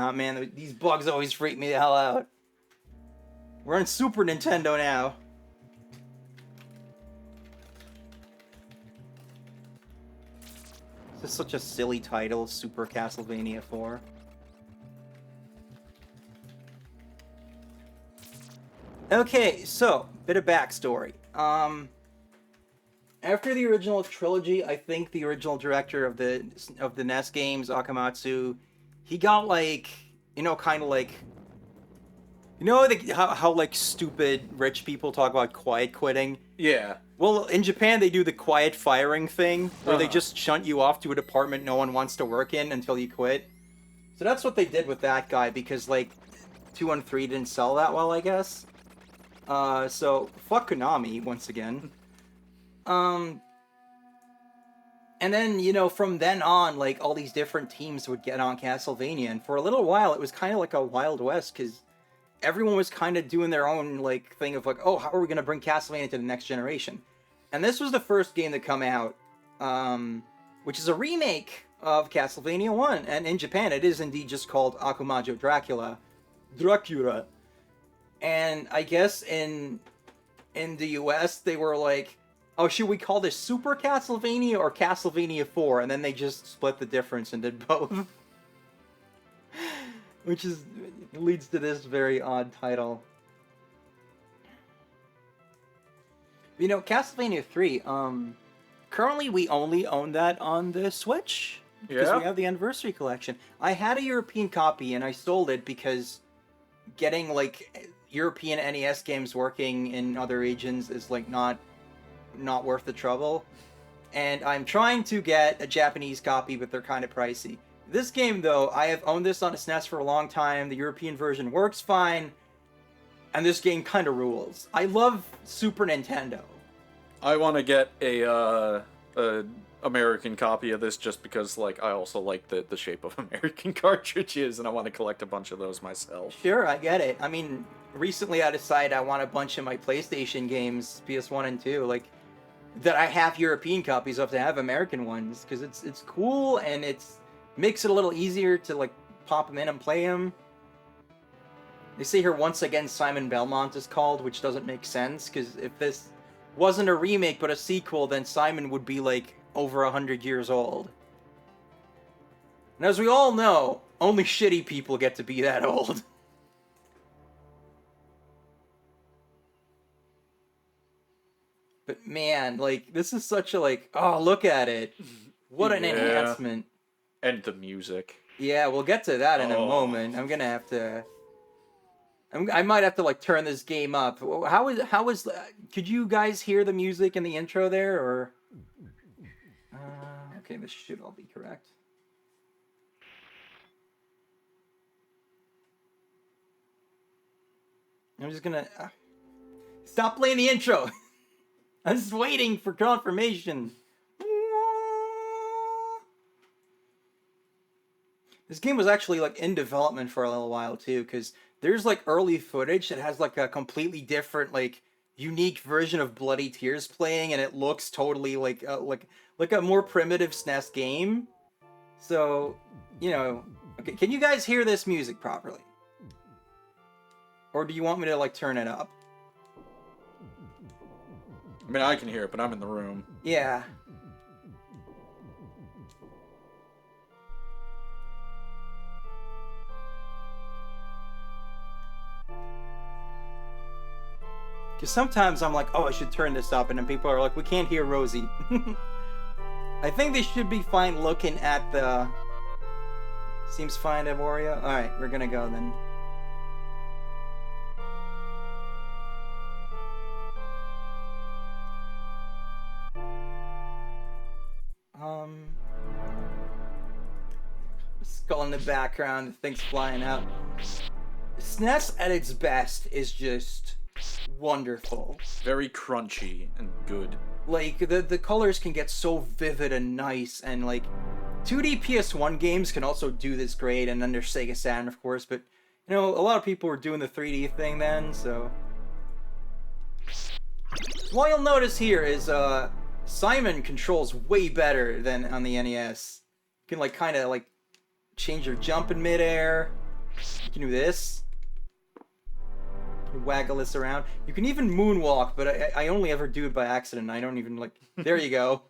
Oh man, these bugs always freak me the hell out. We're on Super Nintendo now. This is such a silly title, Super Castlevania 4. Okay, so, bit of backstory. After the original trilogy, I think the original director of the NES games, Akamatsu, he got like, kind of like, how like stupid rich people talk about quiet quitting? Yeah. Well, in Japan, they do the quiet firing thing, where they just shunt you off to a department no one wants to work in until you quit. So that's what they did with that guy, because, like, 2 and 3 didn't sell that well, I guess. So, fuck Konami, once again. And then, from then on, like, all these different teams would get on Castlevania, and for a little while, it was kind of like a Wild West, because everyone was kind of doing their own, like, thing of, like, oh, how are we going to bring Castlevania to the next generation? And this was the first game to come out, which is a remake of Castlevania 1, and in Japan, it is indeed just called Akumajo Dracula. And I guess in the US, they were like, oh, should we call this Super Castlevania or Castlevania 4? And then they just split the difference and did both. Which leads to this very odd title. Castlevania 3, currently we only own that on the Switch. Because we have the Anniversary Collection. I had a European copy and I sold it because getting, like, European NES games working in other regions is, like, not worth the trouble. And I'm trying to get a Japanese copy, but they're kind of pricey. This game, though, I have owned this on a SNES for a long time. The European version works fine. And this game kind of rules. I love Super Nintendo. I want to get a American copy of this just because, like, I also like the shape of American cartridges, and I want to collect a bunch of those myself. Sure, I get it. I mean, recently I decided I want a bunch of my PlayStation games, PS1 and 2, like, that I have European copies of to have American ones, because it's cool, and makes it a little easier to, like, pop them in and play them. They say here, once again, Simon Belmont is called, which doesn't make sense, because if this wasn't a remake but a sequel, then Simon would be, like, over 100 years old. And as we all know, only shitty people get to be that old. But man, like, this is such a, like, oh, look at it. What an enhancement. And the music. Yeah, we'll get to that in a moment. I'm gonna have to... I might have to, like, turn this game up. How is could you guys hear the music in the intro there, or... okay, this should all be correct. I'm just gonna... stop playing the intro! I'm just waiting for confirmation. This game was actually, like, in development for a little while, too, because there's, like, early footage that has, like, a completely different, like, unique version of Bloody Tears playing, and it looks totally like a more primitive SNES game. So, okay, can you guys hear this music properly? Or do you want me to, like, turn it up? I mean, I can hear it, but I'm in the room. Yeah. Because sometimes I'm like, oh, I should turn this up, and then people are like, we can't hear Rosie. I think they should be fine looking at the... Seems fine, Evoria. Alright, we're gonna go then. Skull in the background, things flying out. SNES at its best is just wonderful. Very crunchy and good. Like, the colors can get so vivid and nice, and, like, 2D PS1 games can also do this great, and under Sega Saturn, of course, but, a lot of people were doing the 3D thing then, so... What you'll notice here is, Simon controls way better than on the NES. You can, like, kind of, like, change your jump in midair. You can do this. You waggle this around. You can even moonwalk, but I only ever do it by accident. I don't even, like... There you go.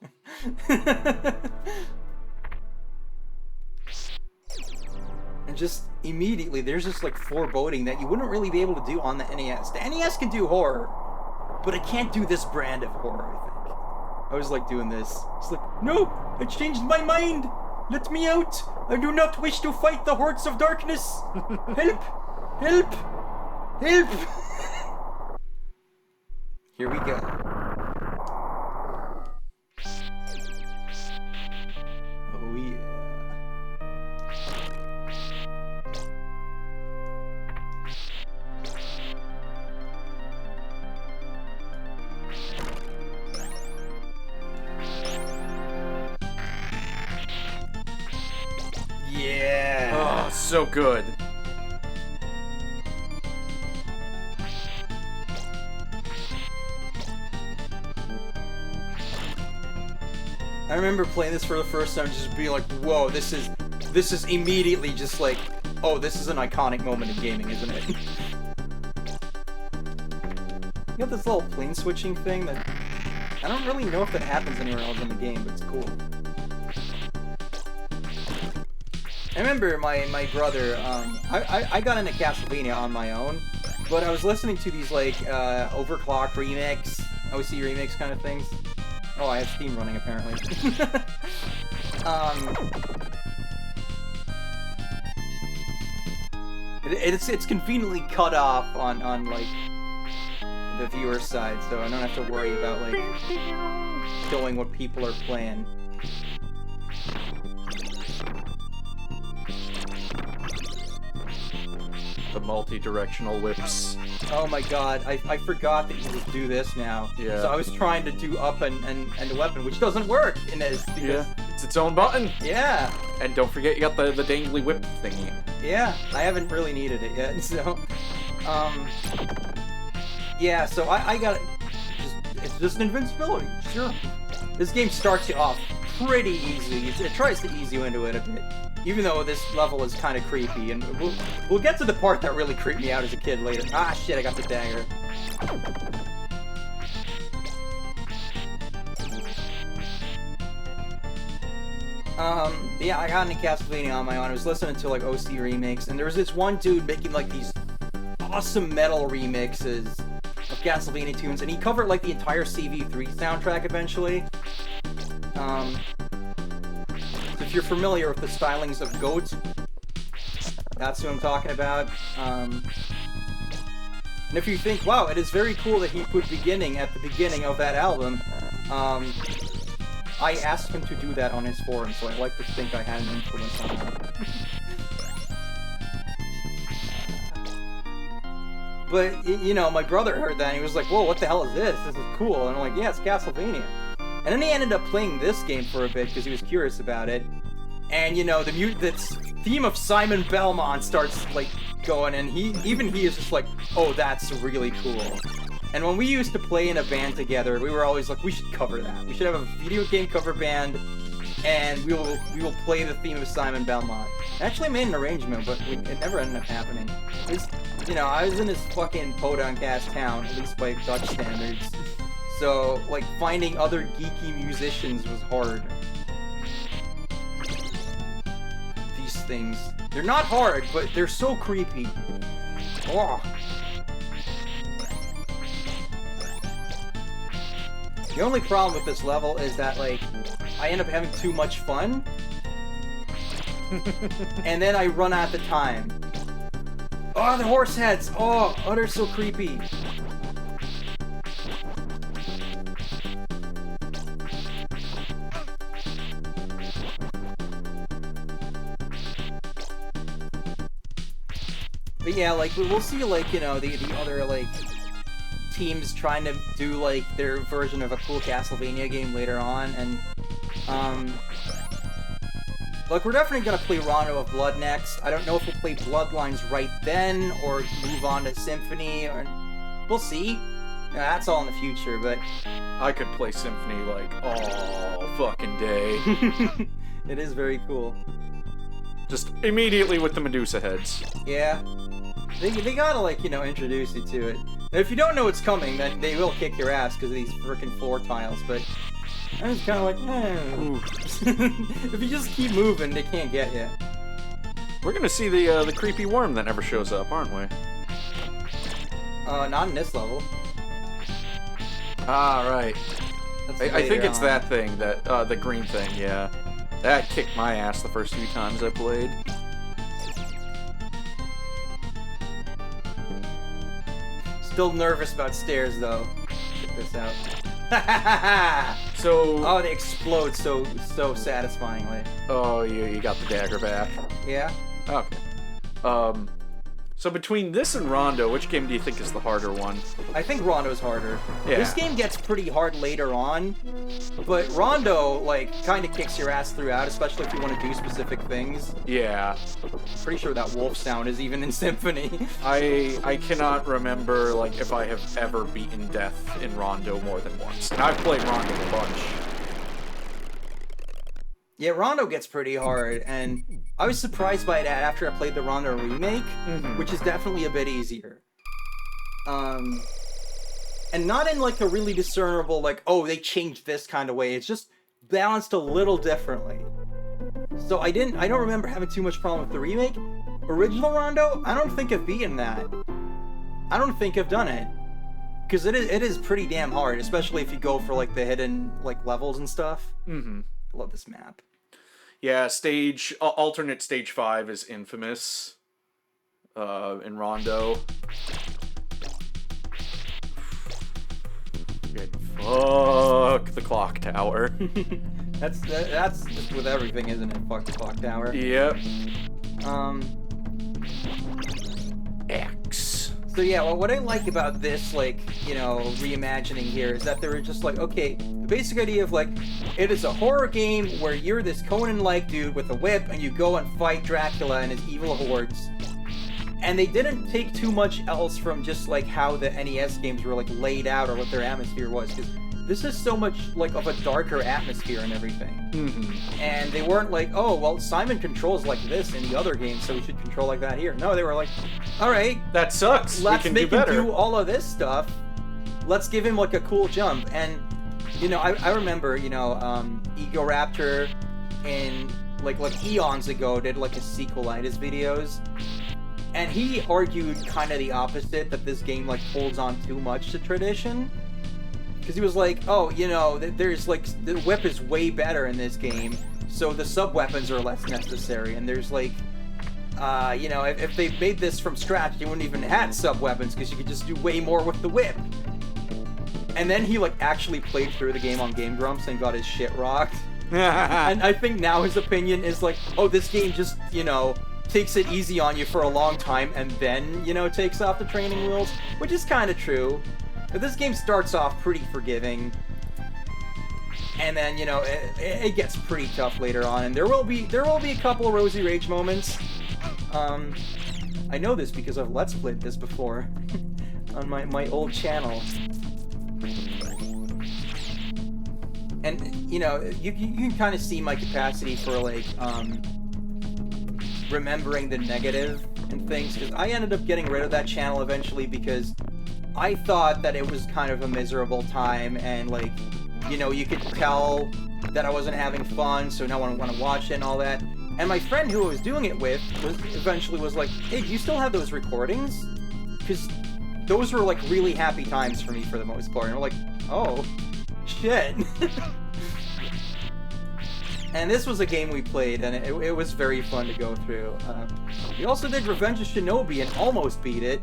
And just immediately, there's just, like, foreboding that you wouldn't really be able to do on the NES. The NES can do horror, but it can't do this brand of horror, I think. I was, like, doing this. It's like, no! I changed my mind! Let me out! I do not wish to fight the hordes of darkness! Help! Help! Help! Here we go. Oh yeah. Yeah! Oh, so good. I remember playing this for the first time, just being like, "Whoa, this is immediately just like, oh, this is an iconic moment in gaming, isn't it?" You got this little plane switching thing that I don't really know if that happens anywhere else in the game, but it's cool. I remember my brother. I got into Castlevania on my own, but I was listening to these like overclock remix, OC remix kind of things. Oh, I have Steam running, apparently. It's conveniently cut off on like the viewer side, so I don't have to worry about like showing what people are playing. The multi-directional whips. Oh my god, I forgot that you would do this now. Yeah. So I was trying to do up and weapon, which doesn't work in this. Because, Yeah, it's its own button. Yeah. And don't forget you got the dangly whip thingy. Yeah, I haven't really needed it yet, so... Yeah, so I got it. It's just an invincibility, sure. This game starts you off pretty easy. It tries to ease you into it a bit. Even though this level is kind of creepy, and we'll get to the part that really creeped me out as a kid later. Ah, shit, I got the dagger. Yeah, I got into Castlevania on my own. I was listening to, like, OC remakes, and there was this one dude making, like, these awesome metal remixes of Castlevania tunes, and he covered, like, the entire CV3 soundtrack eventually. If you're familiar with the stylings of Goat, that's who I'm talking about. And if you think, wow, it is very cool that he put beginning at the beginning of that album, I asked him to do that on his forum, so I'd like to think I had an influence on that. But, you know, my brother heard that and he was like, whoa, what the hell is this? This is cool. And I'm like, yeah, it's Castlevania. And then he ended up playing this game for a bit because he was curious about it. And, you know, the theme of Simon Belmont starts, like, going, and he is just like, oh, that's really cool. And when we used to play in a band together, we were always like, we should cover that. We should have a video game cover band, and we will play the theme of Simon Belmont. I actually made an arrangement, but it never ended up happening. You know, I was in this fucking podunk-ass town, at least by Dutch standards. So, like, finding other geeky musicians was hard. These things. They're not hard, but they're so creepy. Oh. The only problem with this level is that, like, I end up having too much fun. And then I run out of time. Oh, the horse heads! Oh, they're so creepy. But yeah, like, we'll see, like, you know, the other, like, teams trying to do, like, their version of a cool Castlevania game later on, and, like, we're definitely gonna play Rondo of Blood next. I don't know if we'll play Bloodlines right then, or move on to Symphony, or... We'll see. Yeah, that's all in the future, but... I could play Symphony, like, all fucking day. It is very cool. Just immediately with the Medusa heads. Yeah. They gotta, like, you know, introduce you to it. And if you don't know what's coming, then they will kick your ass because of these frickin' floor tiles, but I'm just kind of like, if you just keep moving, they can't get you. We're gonna see the creepy worm that never shows up, aren't we? Not in this level. Ah, right. I think it's on. that thing, that the green thing, yeah. That kicked my ass the first few times I played. Still nervous about stairs, though. Check this out. So... Oh, they explode so satisfyingly. Oh, you got the dagger back. Yeah? Okay. So between this and Rondo, which game do you think is the harder one? I think Rondo's harder. Yeah. This game gets pretty hard later on, but Rondo, like, kind of kicks your ass throughout, especially if you want to do specific things. Yeah. Pretty sure that wolf sound is even in Symphony. I cannot remember, like, if I have ever beaten death in Rondo more than once. And I've played Rondo a bunch. Yeah, Rondo gets pretty hard, and I was surprised by that after I played the Rondo remake, which is definitely a bit easier. And not in, like, a really discernible, like, oh, they changed this kind of way. It's just balanced a little differently. So I don't remember having too much problem with the remake. Original Rondo, I don't think I've beaten that. I don't think I've done it. Because it is pretty damn hard, especially if you go for, like, the hidden, like, levels and stuff. Mm-hmm. I love this map. Yeah, alternate stage 5 is infamous. In Rondo. Fuck the clock tower. That's just with everything, isn't it? Fuck the clock tower. Yep. X. So yeah, well, what I like about this, like, you know, reimagining here is that they were just like, okay, the basic idea of, like, it is a horror game where you're this Conan-like dude with a whip and you go and fight Dracula and his evil hordes. And they didn't take too much else from just, like, how the NES games were, like, laid out or what their atmosphere was, because this is so much, like, of a darker atmosphere and everything. Mm-hmm. And they weren't like, oh, well, Simon controls like this in the other games, so we should control like that here. No, they were like, all right, that sucks. Let's we can make do better. him do all of this stuff. Let's give him, like, a cool jump. And, you know, I remember, you know, Ego Raptor in, like eons ago did, like, a sequelitis videos. And he argued kind of the opposite, that this game, like, holds on too much to tradition. Because he was like, oh, you know, there's, like, the whip is way better in this game, so the sub-weapons are less necessary, and there's, like, you know, if they made this from scratch, you wouldn't even have sub-weapons, because you could just do way more with the whip. And then he, like, actually played through the game on Game Grumps and got his shit rocked. And I think now his opinion is like, oh, this game just, you know, takes it easy on you for a long time, and then, you know, takes off the training wheels, which is kind of true. But this game starts off pretty forgiving, and then, you know, it gets pretty tough later on, and there will be a couple of Rosy Rage moments. I know this because I've Let's Played this before on my old channel. And, you know, you can kind of see my capacity for, like, remembering the negative and things, because I ended up getting rid of that channel eventually because I thought that it was kind of a miserable time, and, like, you know, you could tell that I wasn't having fun, so no one would want to watch it and all that. And my friend who I was doing it with eventually was like, hey, do you still have those recordings? Because those were, like, really happy times for me for the most part. And we're like, oh, shit. And this was a game we played, and it was very fun to go through. We also did Revenge of Shinobi and almost beat it.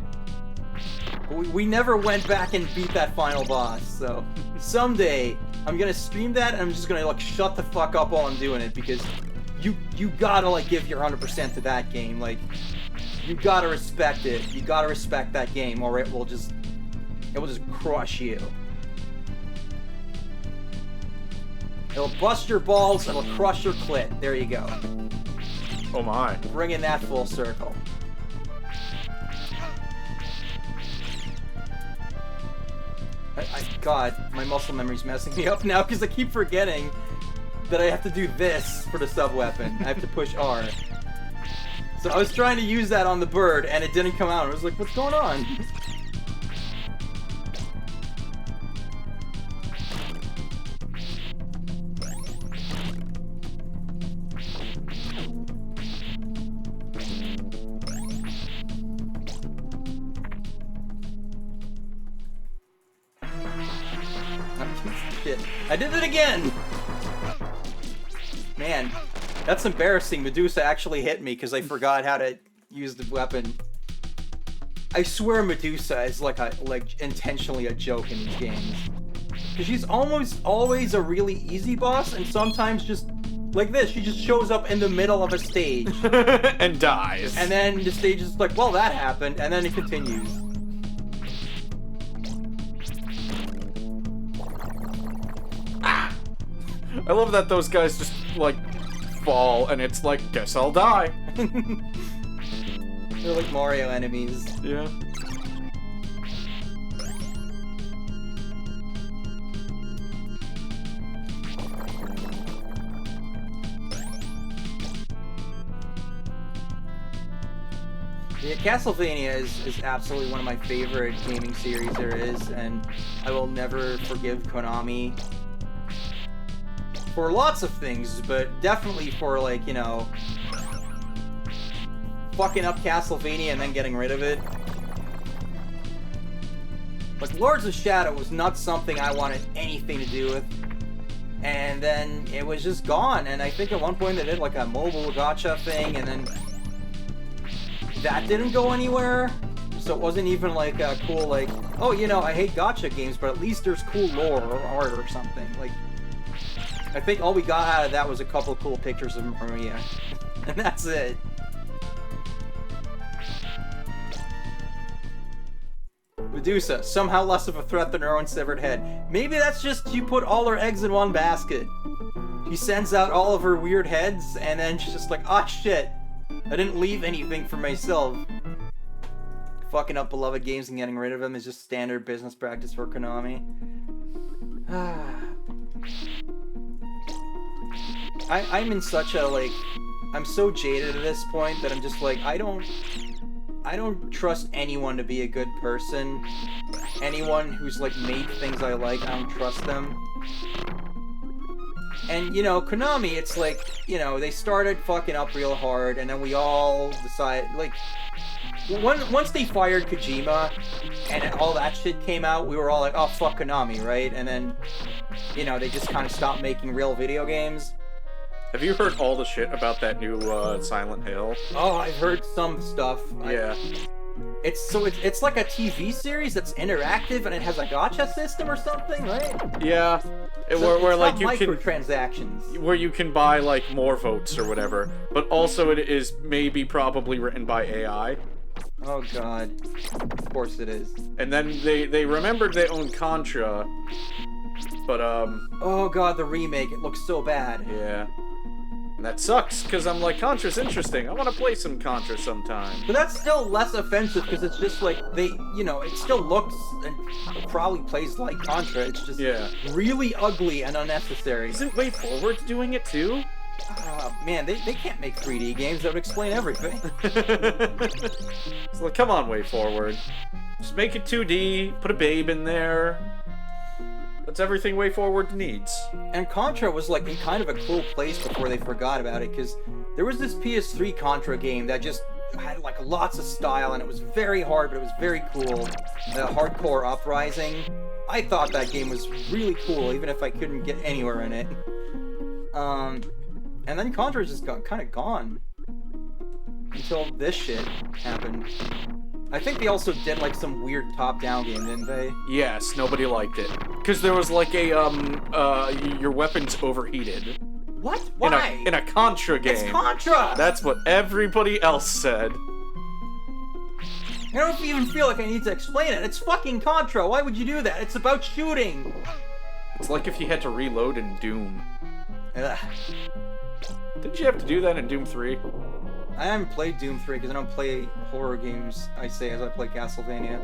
But we never went back and beat that final boss, so someday I'm gonna stream that and I'm just gonna, like, shut the fuck up while I'm doing it, because you gotta, like, give your 100% to that game. Like, you gotta respect it. You gotta respect that game, or it will just crush you. It'll bust your balls, it'll crush your clit. There you go. Oh my. Bringing that full circle. God, my muscle memory's messing me up now because I keep forgetting that I have to do this for the sub-weapon. I have to push R. So I was trying to use that on the bird, and it didn't come out. I was like, what's going on? Shit. I did it again! Man, that's embarrassing. Medusa actually hit me because I forgot how to use the weapon. I swear Medusa is like intentionally a joke in these games. Because she's almost always a really easy boss, and sometimes just like this, she just shows up in the middle of a stage. And dies. And then the stage is like, well, that happened, and then it continues. I love that those guys just, like, fall, and it's like, guess I'll die. They're like Mario enemies. Yeah. Yeah, Castlevania is absolutely one of my favorite gaming series there is, and I will never forgive Konami for lots of things, but definitely for, like, you know, fucking up Castlevania and then getting rid of it. Like, Lords of Shadow was not something I wanted anything to do with, and then it was just gone, and I think at one point they did, like, a mobile gacha thing, and then that didn't go anywhere, so it wasn't even, like, a cool, like, oh, you know, I hate gacha games, but at least there's cool lore or art or something, like, I think all we got out of that was a couple of cool pictures of Maria. And that's it. Medusa, somehow less of a threat than her own severed head. Maybe that's just you put all her eggs in one basket. She sends out all of her weird heads, and then she's just like, ah, shit. I didn't leave anything for myself. Fucking up beloved games and getting rid of them is just standard business practice for Konami. I'm in such a, like, I'm so jaded at this point that I'm just like, I don't trust anyone to be a good person. Anyone who's, like, made things I like, I don't trust them. And, you know, Konami, it's like, you know, they started fucking up real hard, and then we all decided, like, once they fired Kojima, and all that shit came out, we were all like, oh, fuck Konami, right? And then, you know, they just kind of stopped making real video games. Have you heard all the shit about that new Silent Hill? Oh, I've heard some stuff. Yeah. It's like a TV series that's interactive and it has a gacha system or something, right? Yeah. So where it's like not you can microtransactions. where you can buy like more votes or whatever, but also it is maybe probably written by AI. Oh god. Of course it is. And then they remembered they owned Contra, but oh god, the remake, it looks so bad. yeah. And that sucks, because I'm like, Contra's interesting. I want to play some Contra sometime. But that's still less offensive, because it's just like, you know, it still looks and probably plays like Contra. It's just really ugly and unnecessary. Isn't Way Forward doing it too? Man, they can't make 3D games that would explain everything. It's like, come on, Way Forward. Just make it 2D, put a babe in there. That's everything Way Forward needs. And Contra was like in kind of a cool place before they forgot about it, because there was this PS3 Contra game that just had like lots of style, and it was very hard, but it was very cool. The Hardcore Uprising. I thought that game was really cool, even if I couldn't get anywhere in it. And then Contra just got kind of gone. Until this shit happened. I think they also did like some weird top-down game, didn't they? Yes, nobody liked it. Because there was like a, your weapons overheated. What? Why? In a Contra game. It's Contra! That's what everybody else said. I don't even feel like I need to explain it. It's fucking Contra. Why would you do that? It's about shooting. It's like if you had to reload in Doom. Ugh. Didn't you have to do that in Doom 3? I haven't played Doom 3 because I don't play horror games, I say, as I play Castlevania.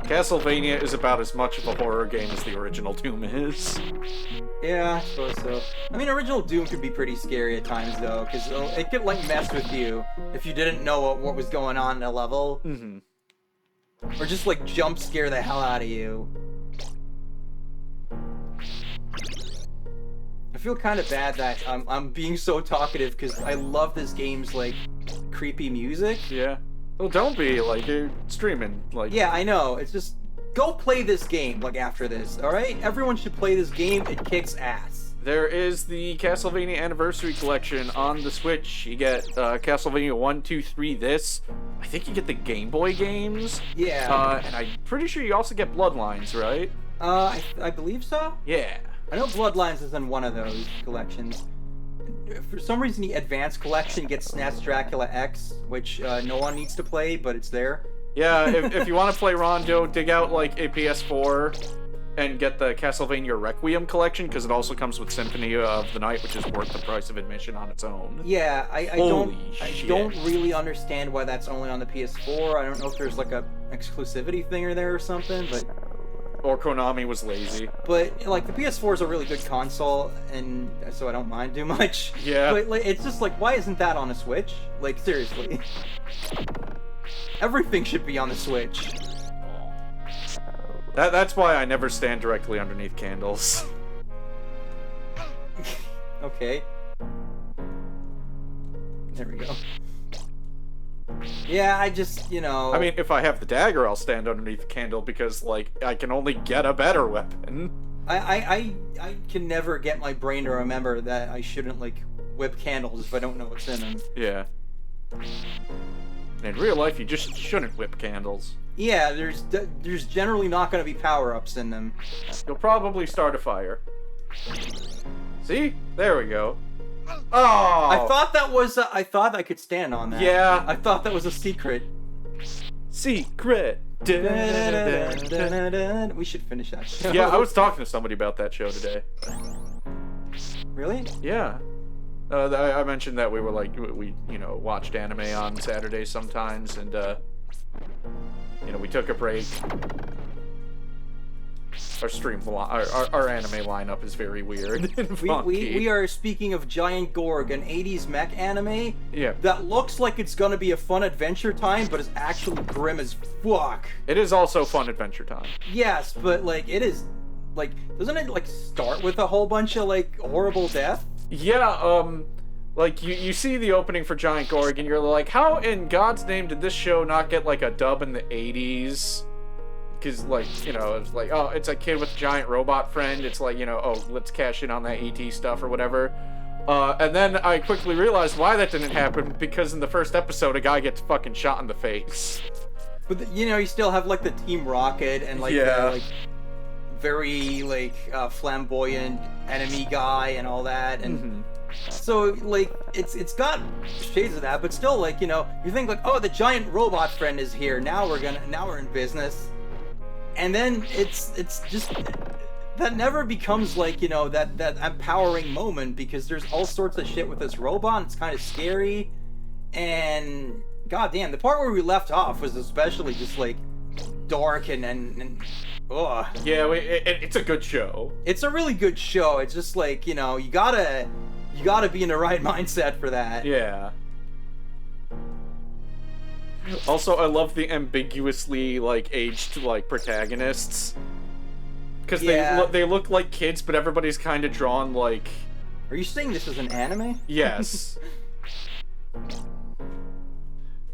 Castlevania is about as much of a horror game as the original Doom is. Yeah, I suppose so. I mean, original Doom could be pretty scary at times, though, because it could, like, mess with you if you didn't know what was going on in a level. Mm-hmm. Or just, like, jump scare the hell out of you. I feel kind of bad that I'm being so talkative, because I love this game's, like, creepy music. Yeah. Well, don't be, like, you're streaming, like... Yeah, I know, it's just... Go play this game, like, after this, alright? Everyone should play this game, it kicks ass. There is the Castlevania Anniversary Collection on the Switch. You get Castlevania 1, 2, 3, this. I think you get the Game Boy games. Yeah. And I'm pretty sure you also get Bloodlines, right? I believe so? Yeah. I know Bloodlines is in one of those collections. For some reason, the Advanced Collection gets SNES Dracula X, which no one needs to play, but it's there. Yeah, if you want to play Rondo, dig out, like, a PS4 and get the Castlevania Requiem collection, because it also comes with Symphony of the Night, which is worth the price of admission on its own. Yeah, I shit. don't really understand why that's only on the PS4. I don't know if there's, like, a exclusivity thing or there or something, but... Or Konami was lazy. But, like, the PS4 is a really good console, and so I don't mind too much. Yeah. But, like, it's just like, why isn't that on a Switch? Like, seriously. Everything should be on the Switch. That's why I never stand directly underneath candles. Okay. There we go. Yeah, I just, you know... I mean, if I have the dagger, I'll stand underneath the candle because, like, I can only get a better weapon. I can never get my brain to remember that I shouldn't, like, whip candles if I don't know what's in them. Yeah. In real life, you just shouldn't whip candles. Yeah, there's generally not going to be power-ups in them. You'll probably start a fire. See? There we go. Oh! I thought that was I thought I could stand on that. Yeah. I thought that was a secret. Secret. We should finish that show. Yeah, I was talking to somebody about that show today. Really? Yeah. I mentioned that we were like, we watched anime on Saturdays sometimes, and, we took a break. Our our anime lineup is very weird and funky. We are speaking of Giant Gorg, an 80s mech anime Yeah. that looks like it's gonna be a fun adventure time, but is actually grim as fuck. It is also fun adventure time. Yes, but, like, it is, like, doesn't it, like, start with a whole bunch of, like, horrible death? Yeah, like, you see the opening for Giant Gorg, and you're like, how in God's name did this show not get, like, a dub in the 80s? Because, like, it's like, oh, it's a kid with a giant robot friend. It's like, oh, let's cash in on that ET stuff or whatever. And then I quickly realized why that didn't happen, because in the first episode, a guy gets fucking shot in the face. But, you still have, like, the Team Rocket and, like, Yeah. the, like, very, like, flamboyant enemy guy and all that, and so, like, it's got shades of that, but still, like, you think, like, oh, the giant robot friend is here, now we're in business, and then it's just, that never becomes, like, that empowering moment, because there's all sorts of shit with this robot, it's kind of scary, and, goddamn, the part where we left off was especially just, like, dark and ugh. Yeah, it's a good show. It's a really good show. It's just like, you gotta be in the right mindset for that. Yeah. Also, I love the ambiguously, like, aged, like, protagonists. Because they look like kids, but everybody's kind of drawn, like... Are you saying this is an anime? Yes.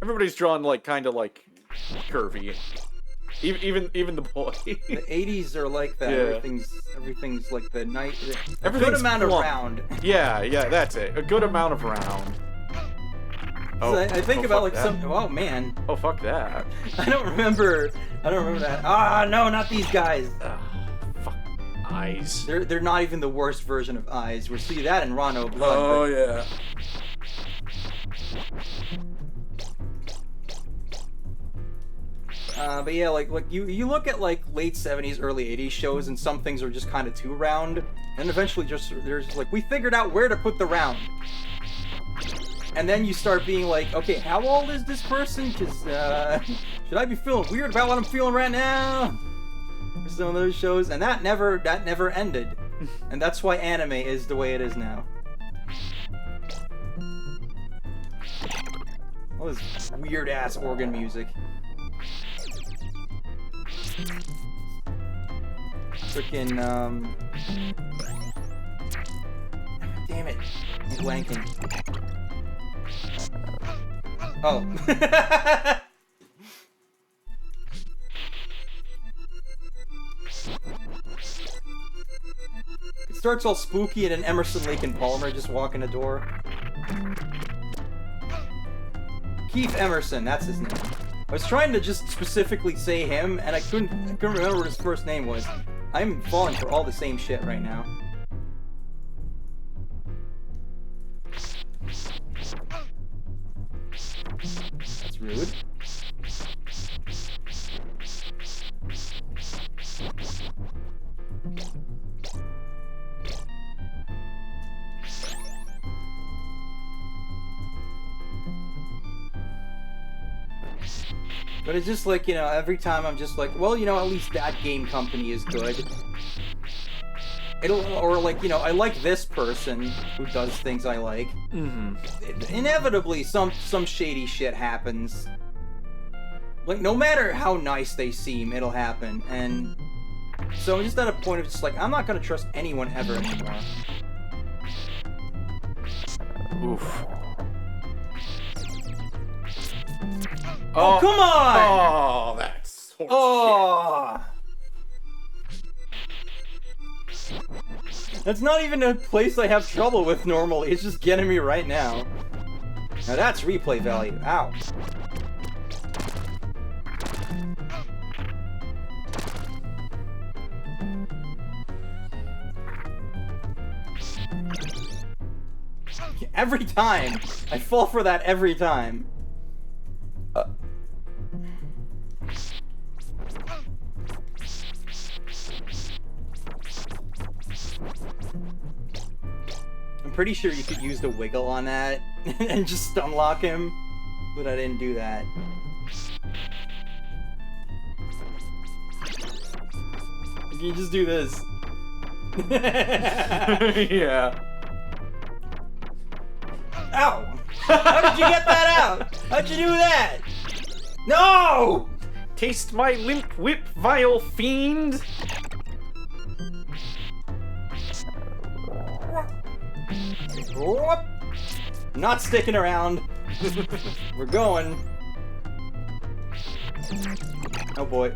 Everybody's drawn, like, kind of, like, curvy. Even the boy. The 80s are like that. Yeah. Everything's like the night. A Everything's good amount plump. of round. Yeah, that's it. A good amount of round. So I think about, like, that. oh man. Oh, fuck that. I don't remember that. Ah, no, not these guys. Fuck. Eyes. They're not even the worst version of Eyes. We see that in Rano Blood. Oh, yeah. But yeah, like you look at, like, late 70s, early 80s shows, and some things are just kind of too round, and eventually there's like, we figured out where to put the round. And then you start being like, okay, how old is this person? Because, should I be feeling weird about what I'm feeling right now? For some of those shows, and that never ended. And that's why anime is the way it is now. All this weird-ass organ music. Frickin', damn it. I'm blanking. Oh. It starts all spooky and then Emerson, Lake, and Palmer just walk in the door. Keith Emerson, that's his name. I was trying to just specifically say him, and I couldn't remember what his first name was. I'm falling for all the same shit right now. That's rude. But it's just like, you know, every time I'm just like, well, you know, at least that game company is good. Or like, you know, I like this person who does things I like. Mm-hmm. Inevitably, some shady shit happens. Like, no matter how nice they seem, it'll happen. And so I'm just at a point of just like, I'm not gonna trust anyone ever anymore. Oof. Oh, come on! Oh, that's horseshit. Oh! That's not even a place I have trouble with normally. It's just getting me right now. Now that's replay value. Ow. Every time! I fall for that every time. I'm pretty sure you could use the wiggle on that and just unlock him, but I didn't do that. You can just do this. Yeah. Ow! How did you get that out? How'd you do that? No! Taste my limp whip, vile fiend! Whoop. Not sticking around. We're going. Oh boy.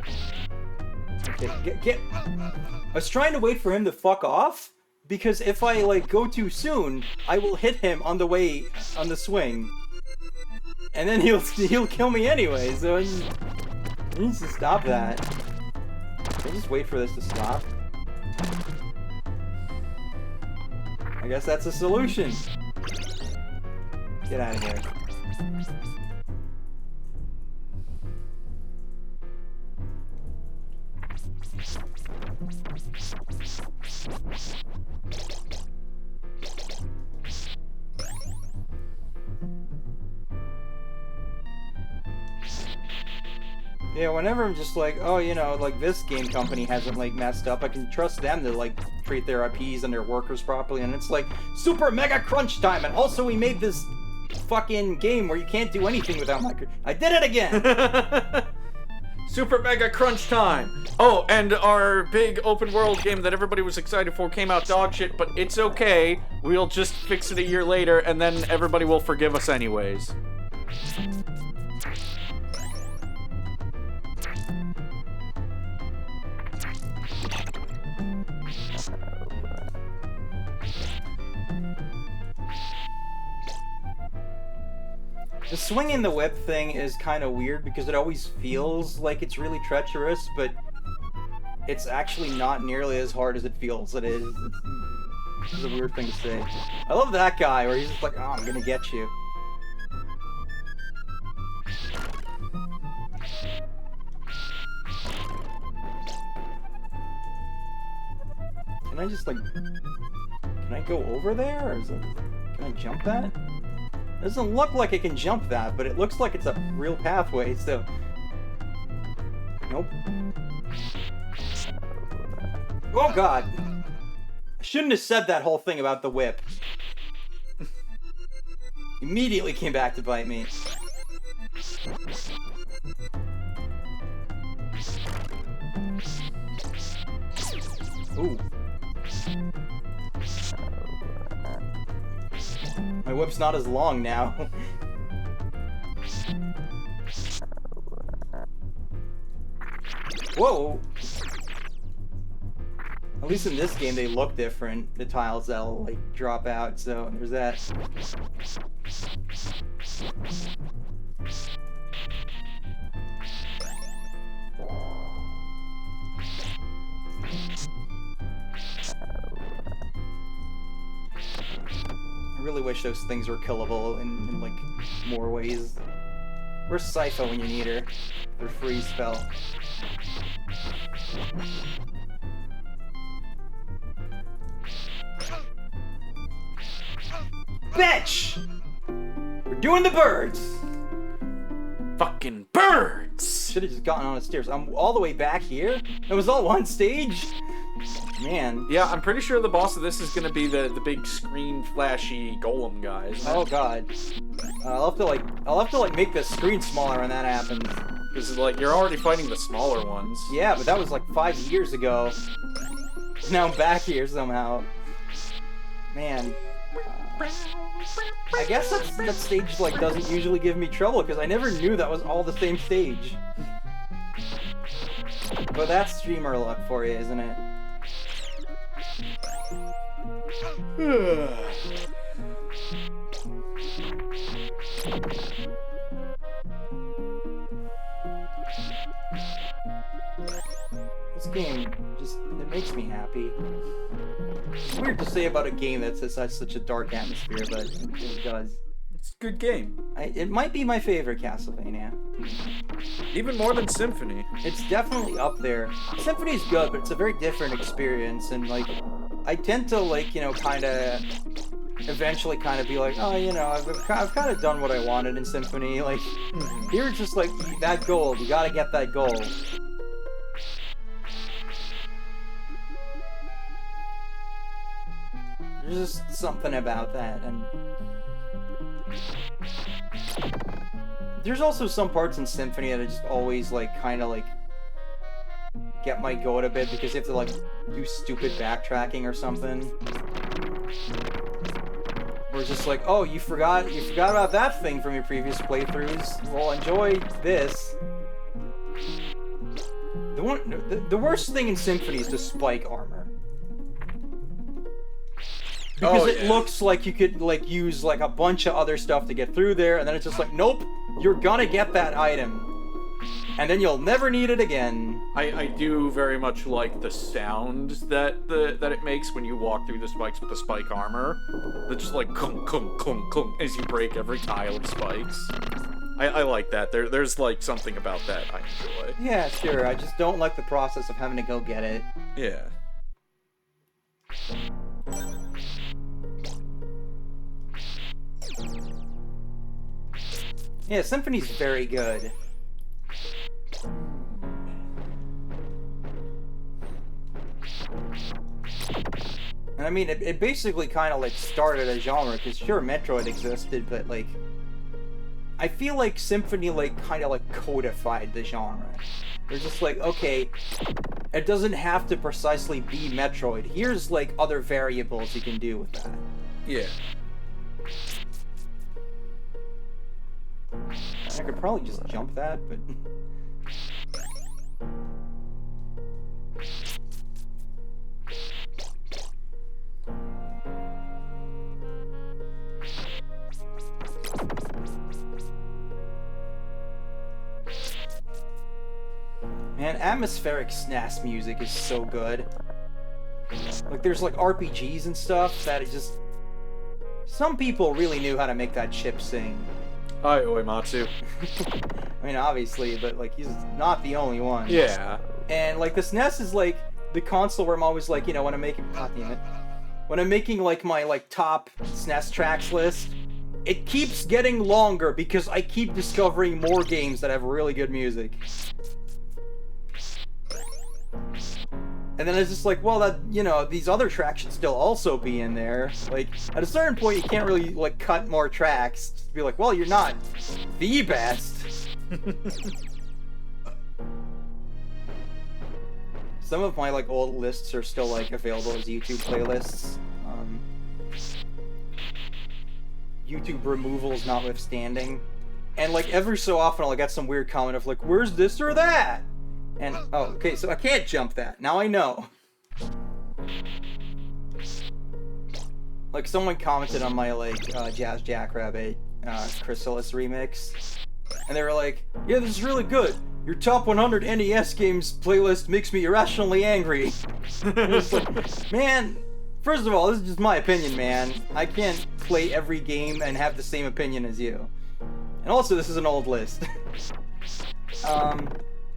Okay, get. I was trying to wait for him to fuck off, because if I like go too soon, I will hit him on the way on the swing, and then he'll kill me anyway. So he needs to stop that. Can I just wait for this to stop? I guess that's a solution. Get out of here. Yeah, whenever I'm just like, oh, you know, like this game company hasn't like messed up, I can trust them to like treat their IPs and their workers properly, and it's like super mega crunch time, and also we made this fucking game where you can't do anything without micro. I did it again. Super mega crunch time. Oh, and our big open world game that everybody was excited for came out dog shit, but it's okay. We'll just fix it a year later, and then everybody will forgive us anyways. The swinging the whip thing is kind of weird because it always feels like it's really treacherous, but it's actually not nearly as hard as it feels it is. It's a weird thing to say. I love that guy where he's just like, oh, I'm gonna get you. Can I just like... Can I go over there? Or is it... Can I jump that? It doesn't look like I can jump that, but it looks like it's a real pathway, so... Nope. Oh god! I Shouldn't have said that whole thing about the whip. Immediately came back to bite me. Ooh. My whip's not as long now. Whoa! At least in this game they look different, the tiles that'll like drop out, so there's that. I really wish those things were killable in like more ways. Where's Sypha when you need her? Her freeze spell. Bitch! We're doing the birds! Fucking birds! Should've just gotten on the stairs. I'm all the way back here? It was all one stage? Man. Yeah, I'm pretty sure the boss of this is gonna be the big screen flashy golem guy. Oh god. I'll have to make the screen smaller when that happens. Because like you're already fighting the smaller ones. Yeah, but that was like 5 years ago. Now I'm back here somehow. Man. I guess that stage like doesn't usually give me trouble because I never knew that was all the same stage. But that's streamer luck for you, isn't it? This game just, it makes me happy. It's weird to say about a game that has such a dark atmosphere, but it does. It's a good game. It might be my favorite Castlevania. Even more than Symphony. It's definitely up there. Symphony's good, but it's a very different experience, and like, I tend to like, you know, kind of eventually kind of be like, oh, you know, I've kind of done what I wanted in Symphony. Like, here it's just like, that gold, you gotta get that gold. There's just something about that, and there's also some parts in Symphony that I just always like kind of like get my goat a bit because you have to like do stupid backtracking or something. Or just like, oh, you forgot about that thing from your previous playthroughs. Well, enjoy this. The worst thing in Symphony is the spike armor. Because it looks like you could like use like a bunch of other stuff to get through there, and then it's just like, nope, you're gonna get that item. And then you'll never need it again. I do very much like the sound that it makes when you walk through the spikes with the spike armor. That's just like clunk, clunk, clunk, clunk as you break every tile of spikes. I like that. There's like something about that I enjoy. Yeah, sure. I just don't like the process of having to go get it. Yeah. Yeah, Symphony's very good. And I mean, it basically kind of like started a genre, because sure, Metroid existed, but like, I feel like Symphony like kind of like codified the genre. They're just like, okay, it doesn't have to precisely be Metroid. Here's like other variables you can do with that. Yeah. I could probably just jump that, but... Man, atmospheric SNES music is so good. Like, there's like RPGs and stuff that it just... Some people really knew how to make that chip sing. Hi, Uematsu. I mean, obviously, but like, he's not the only one. Yeah. And like, the SNES is like the console where I'm always like, you know, when I'm making, god damn it, when I'm making like my like top SNES tracks list, it keeps getting longer because I keep discovering more games that have really good music. And then it's just like, well, that, you know, these other tracks should still also be in there. Like, at a certain point, you can't really, like, cut more tracks. Just be like, well, you're not the best. Some of my, like, old lists are still, like, available as YouTube playlists. YouTube removals notwithstanding. And, like, every so often I'll get some weird comment of, like, where's this or that? And, oh, okay, so I can't jump that. Now I know. Like, someone commented on my, like, Jazz Jackrabbit, Chrysalis remix. And they were like, yeah, this is really good. Your top 100 NES games playlist makes me irrationally angry. It's like, man, first of all, this is just my opinion, man. I can't play every game and have the same opinion as you. And also, this is an old list.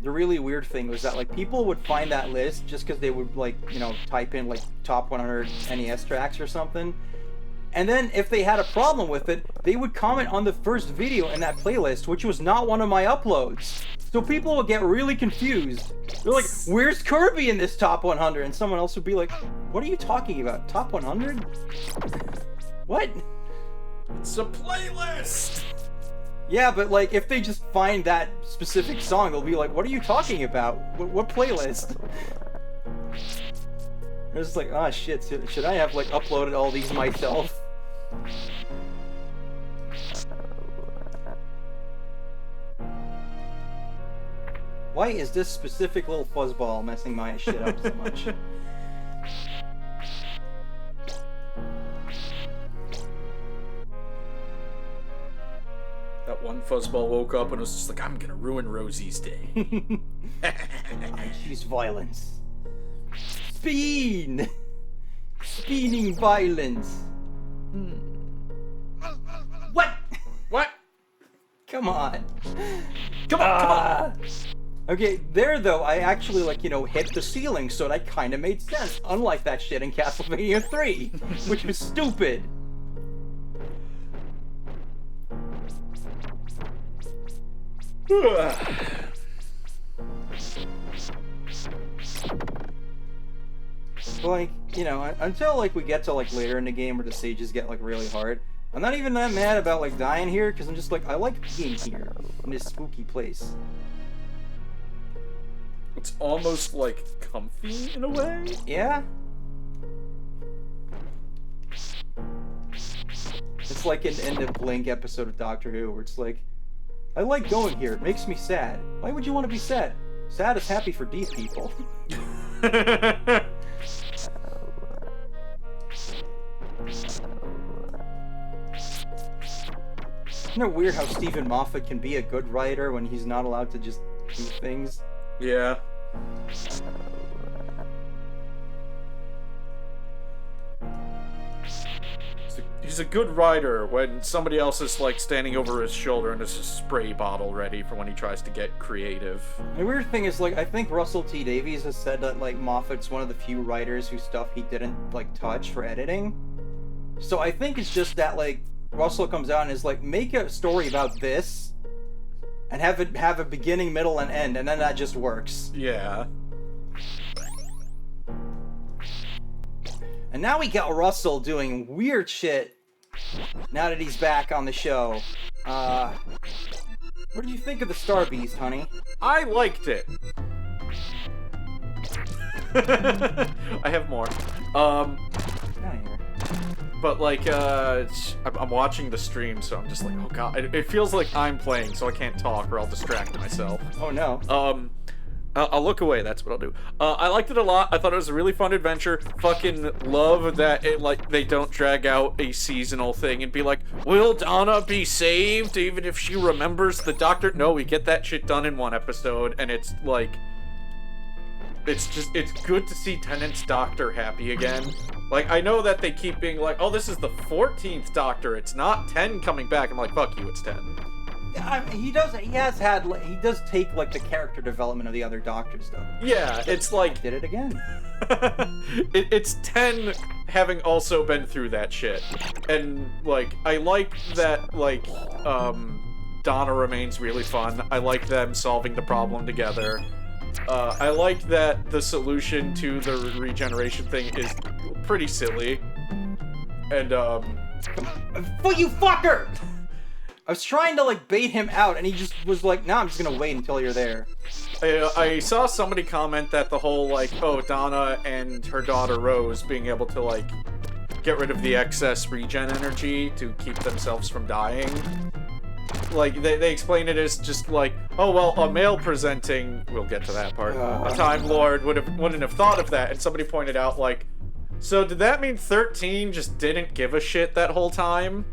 The really weird thing was that, like, people would find that list just because they would, like, you know, type in, like, top 100 NES tracks or something. And then, if they had a problem with it, they would comment on the first video in that playlist, which was not one of my uploads. So people would get really confused. They're like, where's Kirby in this top 100? And someone else would be like, what are you talking about? Top 100? What? It's a playlist! Yeah, but, like, if they just find that specific song, they'll be like, what are you talking about? What playlist? It's just like, oh shit, should I have, like, uploaded all these myself? Why is this specific little fuzzball messing my shit up so much? That one fuzzball woke up and was just like, I'm gonna ruin Rosie's day. I choose violence. Speen! Speening violence. What? What? Come on. Come on! Okay, there though, I actually, like, you know, hit the ceiling, so that kind of made sense. Unlike that shit in Castlevania 3, which was stupid. Like, you know, until, like, we get to, like, later in the game where the stages get, like, really hard, I'm not even that mad about, like, dying here, because I'm just like, I like being here, in this spooky place. It's almost, like, comfy in a way? Yeah? It's like in the Blink episode of Doctor Who, where it's like, I like going here, it makes me sad. Why would you want to be sad? Sad is happy for deep people. Isn't it weird how Stephen Moffat can be a good writer when he's not allowed to just do things? Yeah. He's a good writer when somebody else is, like, standing over his shoulder and there's a spray bottle ready for when he tries to get creative. The weird thing is, like, I think Russell T Davies has said that, like, Moffat's one of the few writers whose stuff he didn't, like, touch for editing. So I think it's just that, like, Russell comes out and is like, make a story about this and have it have a beginning, middle, and end, and then that just works. Yeah. And now we got Russell doing weird shit now that he's back on the show. What did you think of the Star Beast, honey? I liked it. I have more. Get out of here. But, like, I'm watching the stream, so I'm just like, oh god. It feels like I'm playing, so I can't talk or I'll distract myself. Oh no. I'll look away, that's what I'll do. I liked it a lot. I thought it was a really fun adventure. Fucking love that it, like, they don't drag out a seasonal thing and be like, will Donna be saved even if she remembers the doctor? No, we get that shit done in one episode, and it's like, it's good to see Tennant's doctor happy again. Like, I know that they keep being like, oh, this is the 14th doctor, it's not 10 coming back. I'm like, fuck you, it's 10. He does take, like, the character development of the other doctors, though. Yeah, it's like... Did it again. It's 10 having also been through that shit. And, like, I like that, like, Donna remains really fun. I like them solving the problem together. I like that the solution to the regeneration thing is pretty silly. And, Well, you fucker! I was trying to, like, bait him out, and he just was like, nah, I'm just gonna wait until you're there. I saw somebody comment that the whole, like, oh, Donna and her daughter Rose being able to, like, get rid of the excess regen energy to keep themselves from dying. Like, they explain it as just like, oh, well, a male presenting, we'll get to that part, a Time Lord wouldn't have thought of that, and somebody pointed out, like, so did that mean 13 just didn't give a shit that whole time?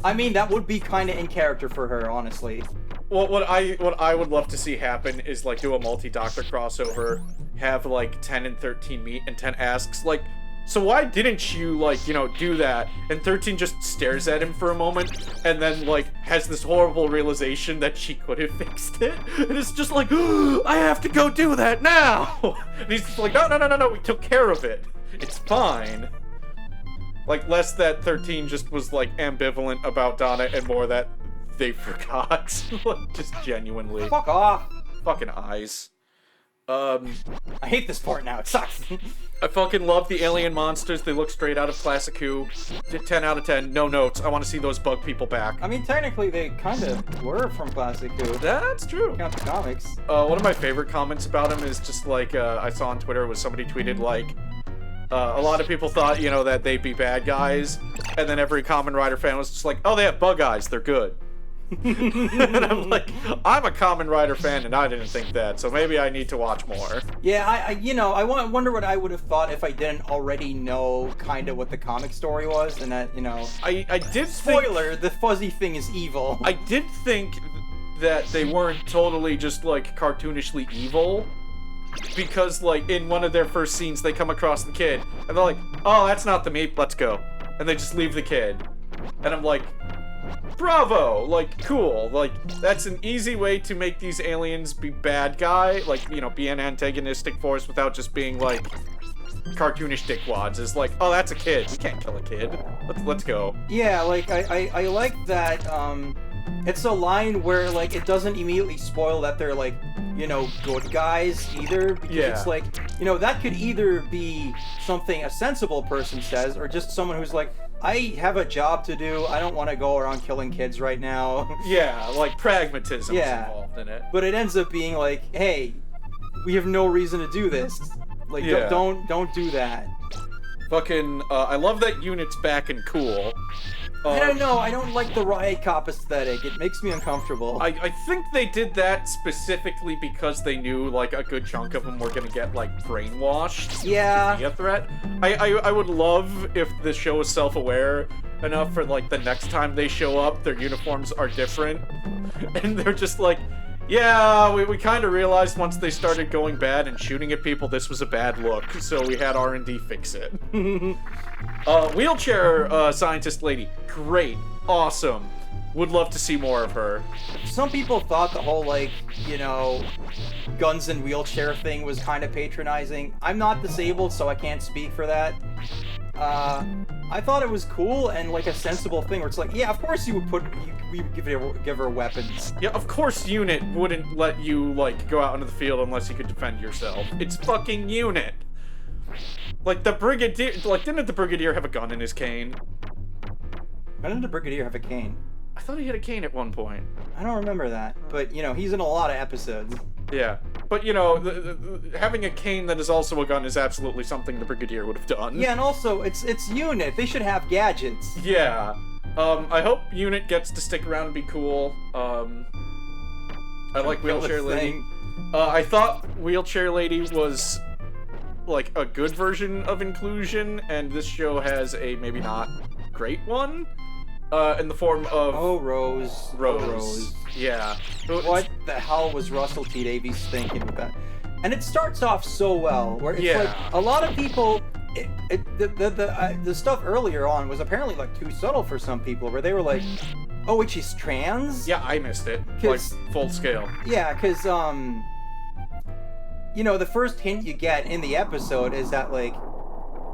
I mean, that would be kind of in character for her, honestly. Well, what I would love to see happen is, like, do a multi-Doctor crossover, have, like, 10 and 13 meet, and 10 asks, like, so why didn't you, like, you know, do that? And 13 just stares at him for a moment, and then, like, has this horrible realization that she could have fixed it. And it's just like, I have to go do that now! And he's just like, no, we took care of it. It's fine. Like, less that 13 just was, like, ambivalent about Donna, and more that they forgot. Like, just genuinely. Fuck off! Fucking eyes. I hate this part now, it sucks. I fucking love the alien monsters. They look straight out of Classic Who. 10 out of 10. No notes. I want to see those bug people back. I mean, technically, they kind of were from Classic Who. That's true. Count the comics. One of my favorite comments about him is just like, I saw on Twitter was somebody tweeted like, a lot of people thought, you know, that they'd be bad guys, and then every Kamen Rider fan was just like, oh, they have bug eyes, they're good. And I'm like, I'm a Kamen Rider fan, and I didn't think that, so maybe I need to watch more. Yeah, I wonder what I would have thought if I didn't already know kind of what the comic story was, and that, you know... I did Spoiler, the fuzzy thing is evil. I did think that they weren't totally just, like, cartoonishly evil. Because, like, in one of their first scenes, they come across the kid, and they're like, oh, that's not the meat, let's go. And they just leave the kid. And I'm like, bravo! Like, cool. Like, that's an easy way to make these aliens be bad guy, like, you know, be an antagonistic force without just being, like, cartoonish dickwads. Is like, oh, that's a kid. We can't kill a kid. Let's go. Yeah, like, I like that, it's a line where, like, it doesn't immediately spoil that they're, like, you know, good guys either, because it's like, you know, that could either be something a sensible person says, or just someone who's like, I have a job to do, I don't want to go around killing kids right now. Yeah, like, pragmatism is involved in it. But it ends up being like, hey, we have no reason to do this. Like, don't do that. Fucking, I love that Unit's back and cool. I don't know, I don't like the Riot Cop aesthetic. It makes me uncomfortable. I think they did that specifically because they knew, like, a good chunk of them were gonna get, like, brainwashed. Yeah. To be a threat. I would love if the show was self-aware enough for, like, the next time they show up, their uniforms are different. And they're just like, yeah, we kind of realized once they started going bad and shooting at people, this was a bad look, so we had R&D fix it. Wheelchair scientist lady, great, awesome. Would love to see more of her. Some people thought the whole, like, you know, guns and wheelchair thing was kind of patronizing. I'm not disabled, so I can't speak for that. I thought it was cool and, like, a sensible thing where it's like, yeah, of course you would give her weapons. Yeah, of course Unit wouldn't let you, like, go out into the field unless you could defend yourself. It's fucking Unit. Like, the Brigadier, like, didn't the Brigadier have a gun in his cane? Why didn't the Brigadier have a cane? I thought he had a cane at one point. I don't remember that, but, you know, he's in a lot of episodes. Yeah, but, you know, having a cane that is also a gun is absolutely something the Brigadier would have done. Yeah, and also, it's Unit. They should have gadgets. Yeah. I hope Unit gets to stick around and be cool. I like Wheelchair Lady. I thought Wheelchair Lady was, like, a good version of inclusion, and this show has a maybe not great one. In the form of... Oh, Rose. Rose. Yeah. What the hell was Russell T Davies thinking with that? And it starts off so well, where it's like, a lot of people... The stuff earlier on was apparently, like, too subtle for some people, where they were like, oh, wait, she's trans? Yeah, I missed it. Like, full scale. Yeah, because, you know, the first hint you get in the episode is that, like,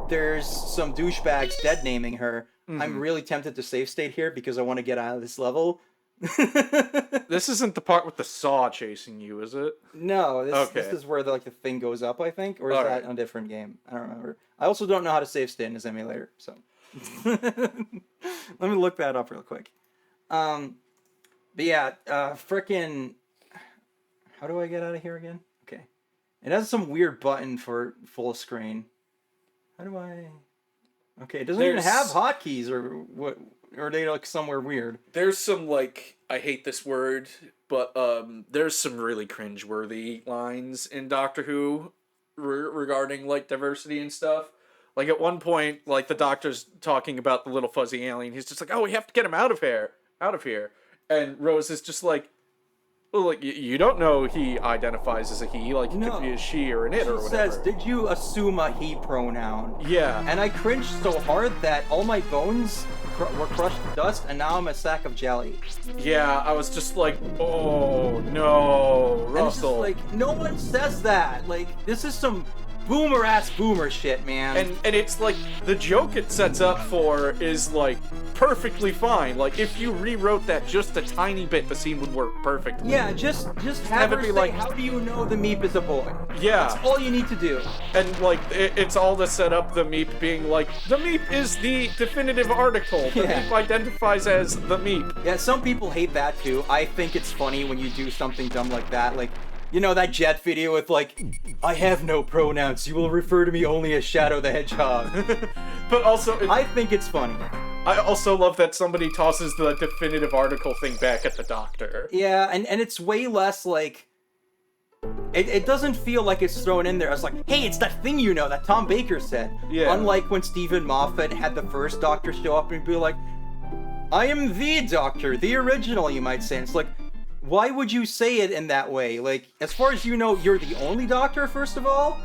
there's some douchebags dead naming her. Mm-hmm. I'm really tempted to save state here because I want to get out of this level. This isn't the part with the saw chasing you, is it? No, this Okay. is where the thing goes up, I think, or is Alright. that a different game? I don't remember. I also don't know how to save state in this emulator, so let me look that up real quick. But yeah, frickin', how do I get out of here again? Okay, it has some weird button for full screen. How do I? Okay, it doesn't even have hotkeys or what, or are they like somewhere weird? There's some, like, I hate this word, but there's some really cringeworthy lines in Doctor Who regarding, like, diversity and stuff. Like, at one point, like, the Doctor's talking about the little fuzzy alien. He's just like, oh, we have to get him out of here. And Rose is just like, well, like, you don't know he identifies as a he. Like, it could be a she or an it or whatever. Says, did you assume a he pronoun? Yeah. And I cringed so hard that all my bones were crushed to dust, and now I'm a sack of jelly. Yeah, I was just like, oh, no, Russell. And it's just like, no one says that. Like, this is some boomer-ass boomer shit, man. And it's like, the joke it sets up for is, like, perfectly fine. Like, if you rewrote that just a tiny bit, the scene would work perfectly. Yeah, just have her it be say, like, how do you know the Meep is a boy? Yeah. That's all you need to do. And, like, it's all to set up the Meep being like, the Meep is the definitive article. The Meep identifies as the Meep. Yeah, some people hate that too. I think it's funny when you do something dumb like that. Like, you know that Jet video with like, I have no pronouns. You will refer to me only as Shadow the Hedgehog. But also, I think it's funny. I also love that somebody tosses the definitive article thing back at the Doctor. Yeah, and it's way less like, it doesn't feel like it's thrown in there. It's like, hey, it's that thing you know that Tom Baker said. Yeah. Unlike when Stephen Moffat had the first Doctor show up and be like, I am the Doctor, the original, you might say. And it's like, why would you say it in that way? Like, as far as you know, you're the only Doctor, first of all?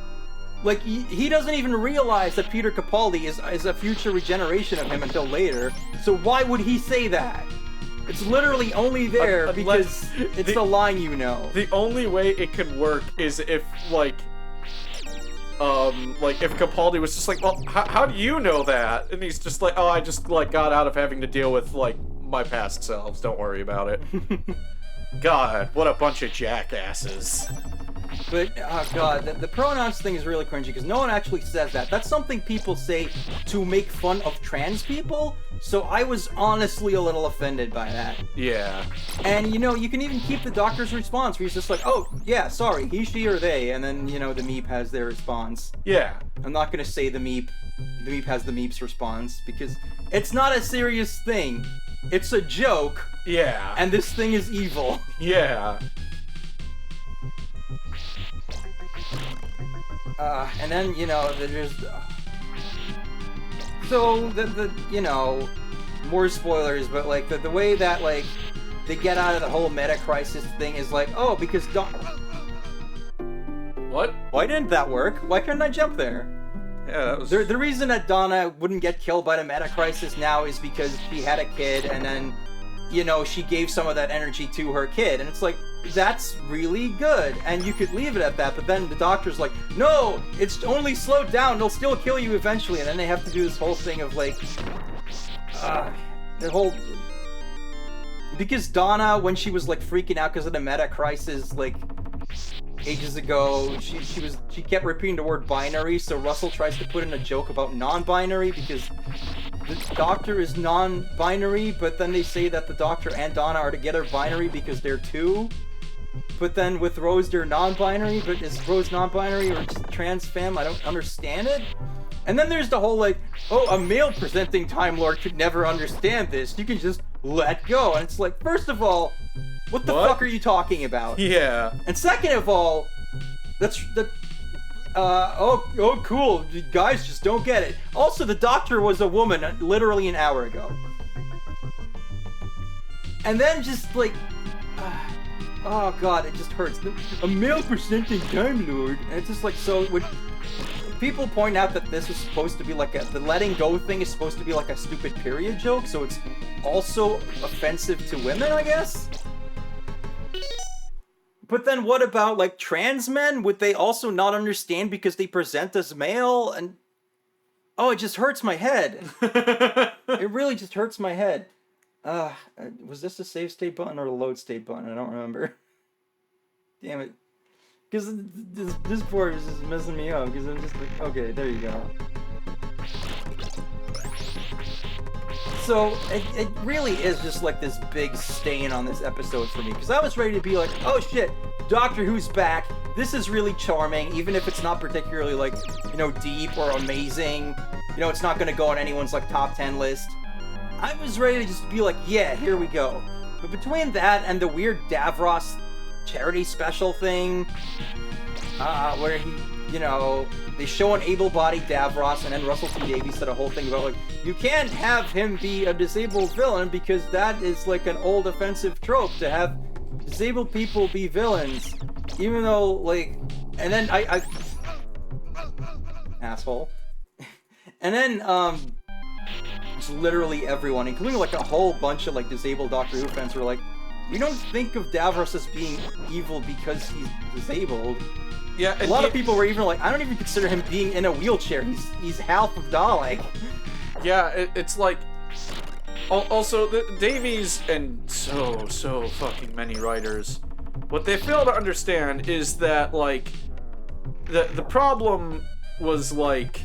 Like, he doesn't even realize that Peter Capaldi is a future regeneration of him until later, so why would he say that? It's literally only there because it's the line you know. The only way it could work is if, like, if Capaldi was just like, well, how do you know that? And he's just like, oh, I just, like, got out of having to deal with, like, my past selves, don't worry about it. God, what a bunch of jackasses. But, oh god, the pronouns thing is really cringy because no one actually says that. That's something people say to make fun of trans people, so I was honestly a little offended by that. Yeah. And, you know, you can even keep the Doctor's response where he's just like, oh, yeah, sorry, he, she, or they, and then, you know, the Meep has their response. Yeah. I'm not gonna say the Meep has the Meep's response, because it's not a serious thing. It's a joke. Yeah. And this thing is evil. Yeah. And then, you know, there's... So, the you know, more spoilers, but, like, the way that, like, they get out of the whole meta-crisis thing is like, oh, because What? Why didn't that work? Why couldn't I jump there? Yeah, that was... The reason that Donna wouldn't get killed by the meta-crisis now is because she had a kid, and then, you know, she gave some of that energy to her kid, and it's like, that's really good, and you could leave it at that, but then the Doctor's like, no, it's only slowed down, they'll still kill you eventually, and then they have to do this whole thing of, like, the whole... Because Donna, when she was, like, freaking out because of the meta-crisis, like, ages ago, she kept repeating the word binary, so Russell tries to put in a joke about non-binary, because the Doctor is non-binary, but then they say that the Doctor and Donna are together binary because they're two. But then with Rose, they're non-binary, but is Rose non-binary or just trans femme? I don't understand it. And then there's the whole, like, oh, a male-presenting Time Lord could never understand this. You can just let go. And it's like, first of all, what the fuck are you talking about? Yeah. And second of all, oh, cool. You guys just don't get it. Also, the Doctor was a woman literally an hour ago. And then just, like, oh god, it just hurts. A male-presenting Time Lord. And it's just like, so when people point out that this is supposed to be like the letting go thing is supposed to be like a stupid period joke, so it's also offensive to women, I guess? But then what about, like, trans men? Would they also not understand because they present as male? And oh, it just hurts my head. It really just hurts my head. Was this a save state button or a load state button? I don't remember. Damn it. Because this board is just messing me up, because I'm just like, okay, there you go. So, it really is just like this big stain on this episode for me, because I was ready to be like, oh shit, Doctor Who's back, this is really charming, even if it's not particularly like, you know, deep or amazing, you know, it's not gonna go on anyone's like top 10 list. I was ready to just be like, yeah, here we go. But between that and the weird Davros charity special thing, where he, you know, they show an able-bodied Davros, and then Russell T Davies said a whole thing about, like, you can't have him be a disabled villain because that is like an old offensive trope to have disabled people be villains, even though, like, and then I asshole. And then, just literally everyone, including like a whole bunch of like disabled Doctor Who fans, were like, we don't think of Davros as being evil because he's disabled. Yeah, a lot of people were even like, I don't even consider him being in a wheelchair. He's half of Dalek. Yeah, it's like, also Davies and so fucking many writers, what they fail to understand is that like the problem was like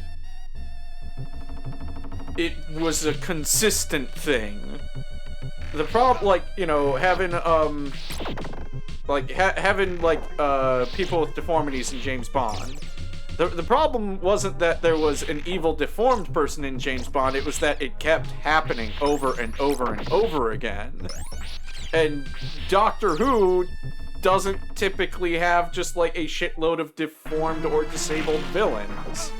it was a consistent thing. The problem, like, you know, having people with deformities in James Bond. The problem wasn't that there was an evil, deformed person in James Bond, it was that it kept happening over and over and over again. And Doctor Who doesn't typically have just, like, a shitload of deformed or disabled villains.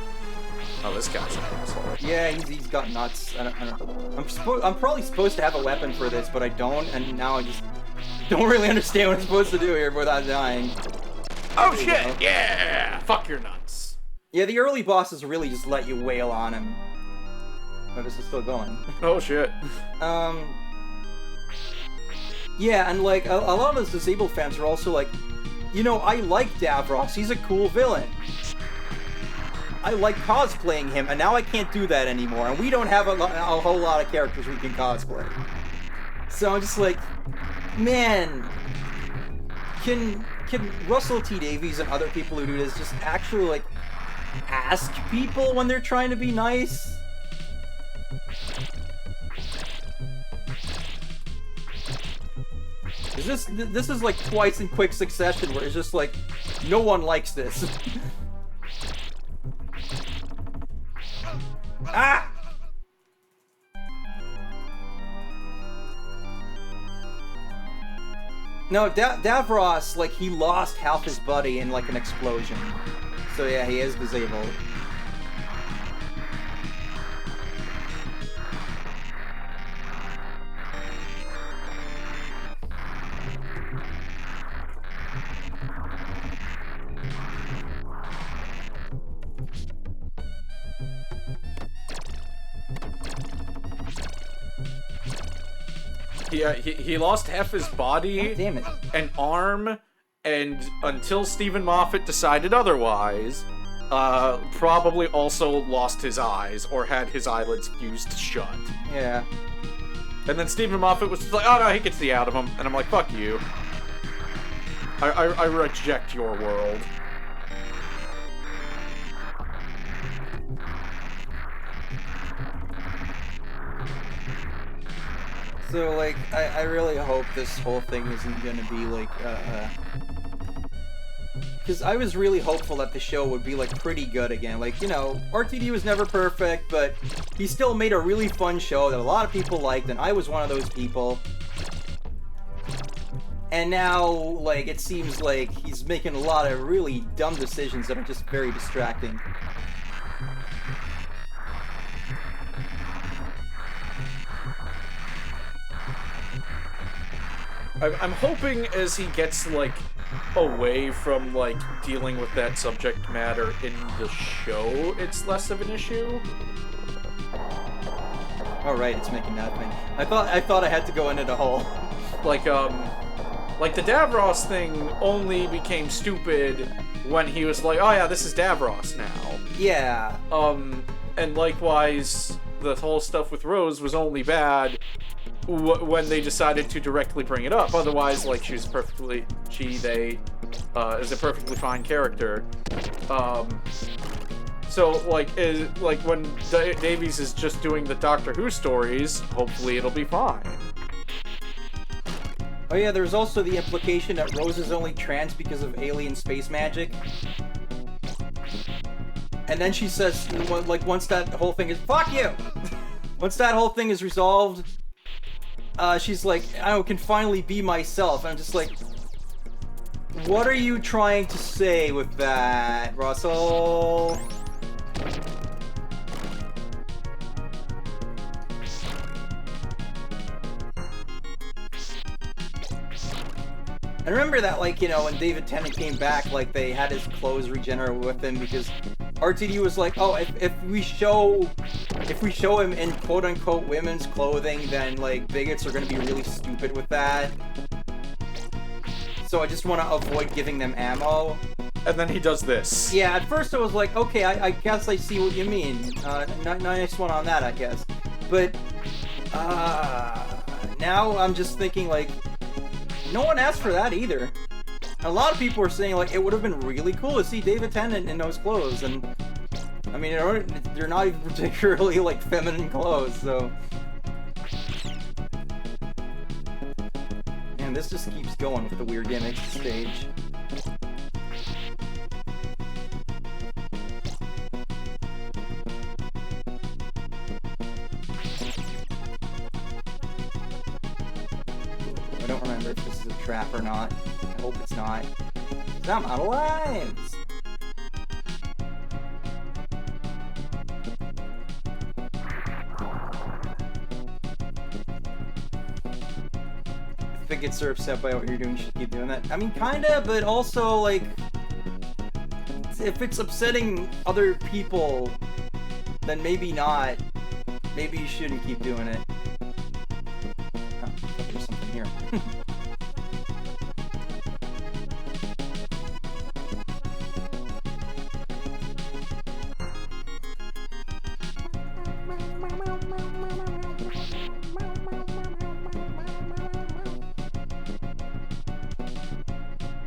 Oh, this guy's an asshole. Yeah, he's got nuts. I don't. I'm probably supposed to have a weapon for this, but I don't, and now I just don't really understand what I'm supposed to do here without dying. Oh shit! Yeah! Fuck your nuts. Yeah, the early bosses really just let you wail on him. Oh, this is still going. Oh shit. Yeah, and like a lot of those disabled fans are also like, you know, I like Davros. He's a cool villain. I like cosplaying him, and now I can't do that anymore, and we don't have a whole lot of characters we can cosplay. So I'm just like, man, can Russell T Davies and other people who do this just actually, like, ask people when they're trying to be nice? This is like twice in quick succession where it's just like, no one likes this. Ah! No, Davros, like, he lost half his body in, like, an explosion. So yeah, he is disabled. Yeah, he lost half his body, oh, damn it, an arm, and until Stephen Moffat decided otherwise, probably also lost his eyes, or had his eyelids fused shut. Yeah. And then Stephen Moffat was like, oh no, he gets the out of him, and I'm like, fuck you. I reject your world. So, like, I really hope this whole thing isn't gonna be, like, because I was really hopeful that the show would be, like, pretty good again. Like, you know, RTD was never perfect, but he still made a really fun show that a lot of people liked, and I was one of those people. And now, like, it seems like he's making a lot of really dumb decisions that are just very distracting. I'm hoping as he gets, like, away from, like, dealing with that subject matter in the show, it's less of an issue. Oh, right, it's making that thing. I thought I had to go into the hole. Like the Davros thing only became stupid when he was like, oh yeah, this is Davros now. Yeah. And likewise, the whole stuff with Rose was only bad when they decided to directly bring it up. Otherwise, like, they is a perfectly fine character. So, like when Davies is just doing the Doctor Who stories, hopefully it'll be fine. Oh yeah, there's also the implication that Rose is only trans because of alien space magic. And then she says, like, once that whole thing is... Fuck you! Once that whole thing is resolved, she's like, I can finally be myself. And I'm just like, what are you trying to say with that, Russell? And remember that, like, you know, when David Tennant came back, like, they had his clothes regenerate with him because RTD was like, oh, if we show him in quote-unquote women's clothing, then, like, bigots are gonna be really stupid with that. So I just want to avoid giving them ammo. And then he does this. Yeah, at first I was like, okay, I guess I see what you mean. Nice one on that, I guess. But, now I'm just thinking, like, no one asked for that either. A lot of people were saying, like, it would have been really cool to see David Tennant in those clothes, and I mean, they're not even particularly, like, feminine clothes, so... Man, this just keeps going with the weird gimmicks stage. I don't remember if this is a trap or not. I hope it's not. 'Cause I'm out of lives! If it gets so upset by what you're doing, you should keep doing that. I mean, kinda, but also, like... If it's upsetting other people, then maybe not. Maybe you shouldn't keep doing it. Oh, there's something here.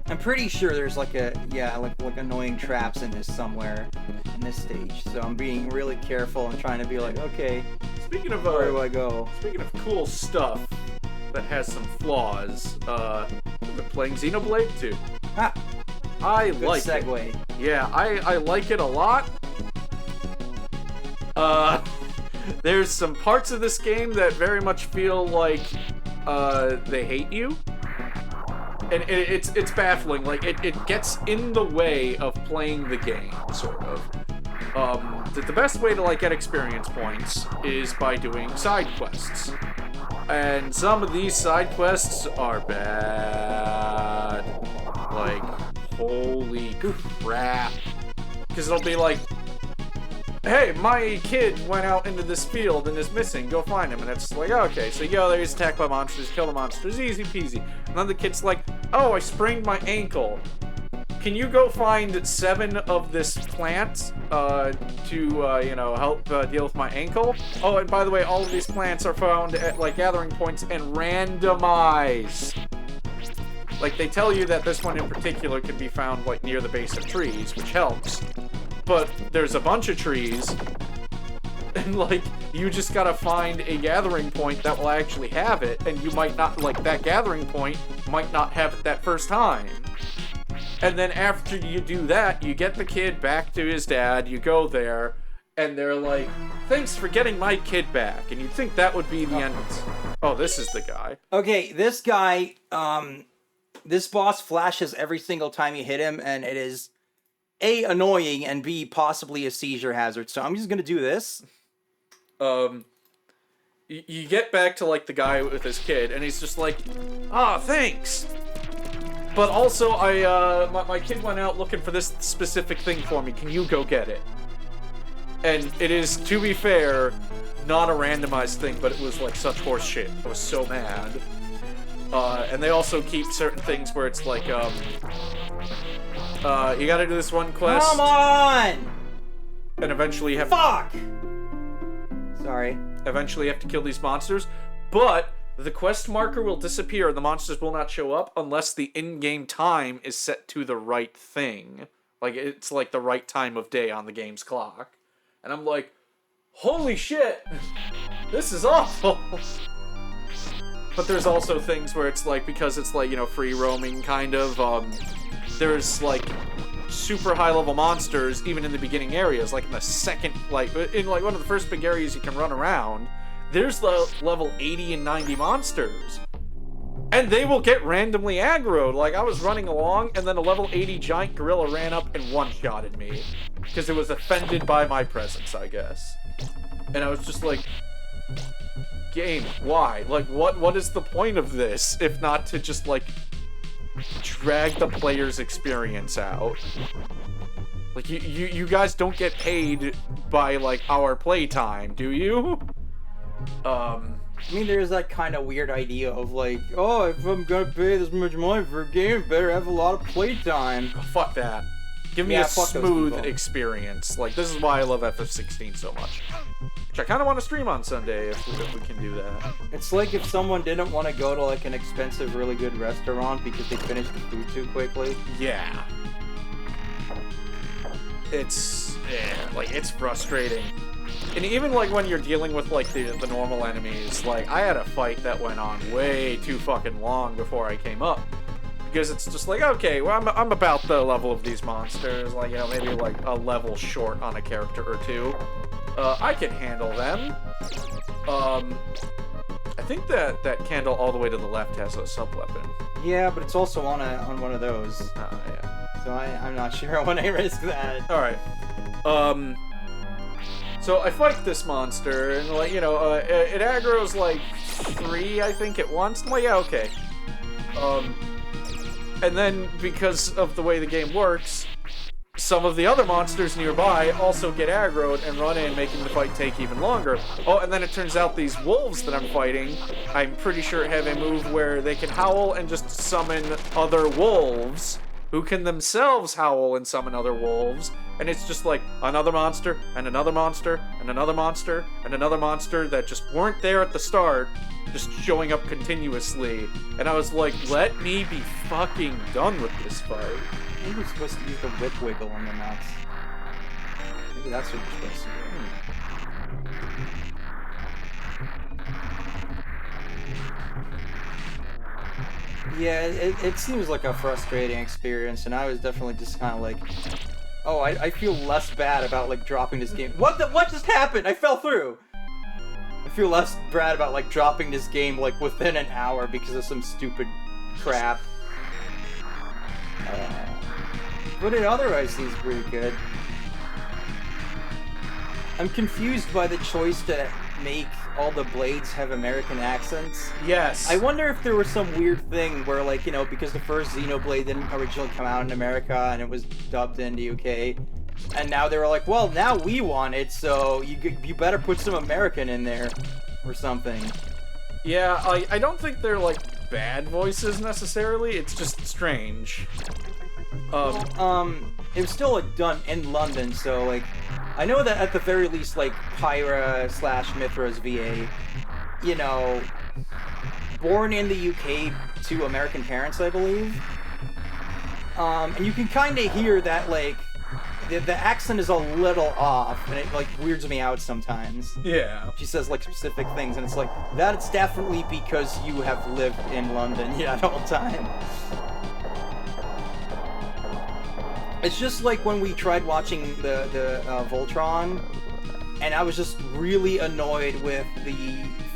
I'm pretty sure there's like like annoying traps in this somewhere in this stage. So I'm being really careful and trying to be like, okay, Speaking of where do I go? Speaking of cool stuff that has some flaws, I've been playing Xenoblade 2. Ah, I good like segue. it. Yeah, I like it a lot. There's some parts of this game that very much feel like they hate you. And it's baffling. Like, it gets in the way of playing the game, sort of. The best way to, like, get experience points is by doing side quests. And some of these side quests are bad. Like, holy crap. Because it'll be like, hey, my kid went out into this field and is missing. Go find him. And it's like, okay, so you go there, he's attacked by monsters, kill the monsters, easy peasy. And then the kid's like, oh, I sprained my ankle. Can you go find 7 of this plant to, you know, help deal with my ankle? Oh, and by the way, all of these plants are found at, like, gathering points and randomized. Like, they tell you that this one in particular can be found, like, near the base of trees, which helps. But there's a bunch of trees, and, like, you just gotta find a gathering point that will actually have it, and you might not, like, that gathering point might not have it that first time. And then after you do that, you get the kid back to his dad, you go there, and they're like, thanks for getting my kid back. And you'd think that would be the end. Oh, this is the guy. Okay, this guy, this boss flashes every single time you hit him, and it is A, annoying, and B, possibly a seizure hazard. So I'm just gonna do this. You get back to, like, the guy with his kid, and he's just like, thanks. But also, my kid went out looking for this specific thing for me. Can you go get it? And it is, to be fair, not a randomized thing, but it was, like, such horse shit. I was so mad. And they also keep certain things where it's like, you gotta do this one quest. Come on! And eventually you have... Fuck! Sorry. Eventually you have to kill these monsters. But The quest marker will disappear and the monsters will not show up unless the in-game time is set to the right thing. Like, it's like the right time of day on the game's clock. And I'm like, holy shit! This is awful! But there's also things where it's like, because it's like, you know, free roaming kind of, there's like super high level monsters even in the beginning areas, like in the second, like in like one of the first big areas you can run around, there's the level 80 and 90 monsters. And they will get randomly aggroed. Like, I was running along, and then a level 80 giant gorilla ran up and one-shotted me. Because it was offended by my presence, I guess. And I was just like, game, why? Like, what is the point of this, if not to just, like, drag the player's experience out? Like, you guys don't get paid by, like, our playtime, do you? I mean, there's that kind of weird idea of like, oh, if I'm gonna pay this much money for a game, it better have a lot of playtime. Oh, fuck that. Give me a smooth experience. Like, this is why I love FF16 so much. Which I kind of want to stream on Sunday if we can do that. It's like if someone didn't want to go to like an expensive, really good restaurant because they finished the food too quickly. Yeah. It's frustrating. And even, like, when you're dealing with, like, the normal enemies, like, I had a fight that went on way too fucking long before I came up. Because it's just like, okay, well, I'm about the level of these monsters, like, you know, maybe, like, a level short on a character or two. I can handle them. I think that candle all the way to the left has a sub-weapon. Yeah, but it's also on one of those. Yeah. So I'm not sure I want to risk that. Alright. So I fight this monster, and, like, you know, it aggroes, like, 3, I think, at once. I'm like, yeah, okay. And then, because of the way the game works, some of the other monsters nearby also get aggroed and run in, making the fight take even longer. Oh, and then it turns out these wolves that I'm fighting, I'm pretty sure have a move where they can howl and just summon other wolves, who can themselves howl and summon other wolves. And it's just like another monster, and another monster, and another monster, and another monster that just weren't there at the start, just showing up continuously. And I was like, let me be fucking done with this fight. I think you're supposed to use the whip wiggle on the nuts. Maybe that's what you're supposed to do. Yeah, it seems like a frustrating experience, and I was definitely just kind of like, oh, I feel less bad about, like, dropping this game. What just happened? I fell through! I feel less bad about, like, dropping this game, like, within an hour because of some stupid crap. But it otherwise seems pretty good. I'm confused by the choice to make all the blades have American accents. Yes. I wonder if there was some weird thing where, like, you know, because the first Xenoblade didn't originally come out in America and it was dubbed into UK, and now they were like, well, now we want it, so you better put some American in there or something. Yeah, I don't think they're, like, bad voices necessarily. It's just strange. It was still, like, done in London, so, like, I know that at the very least, like, Pyra/Mithra's VA, you know, born in the UK to American parents, I believe. And you can kind of hear that, like, the accent is a little off, and it, like, weirds me out sometimes. Yeah. She says, like, specific things, and it's like, that's definitely because you have lived in London, yeah, the whole time. It's just like when we tried watching the Voltron, and I was just really annoyed with the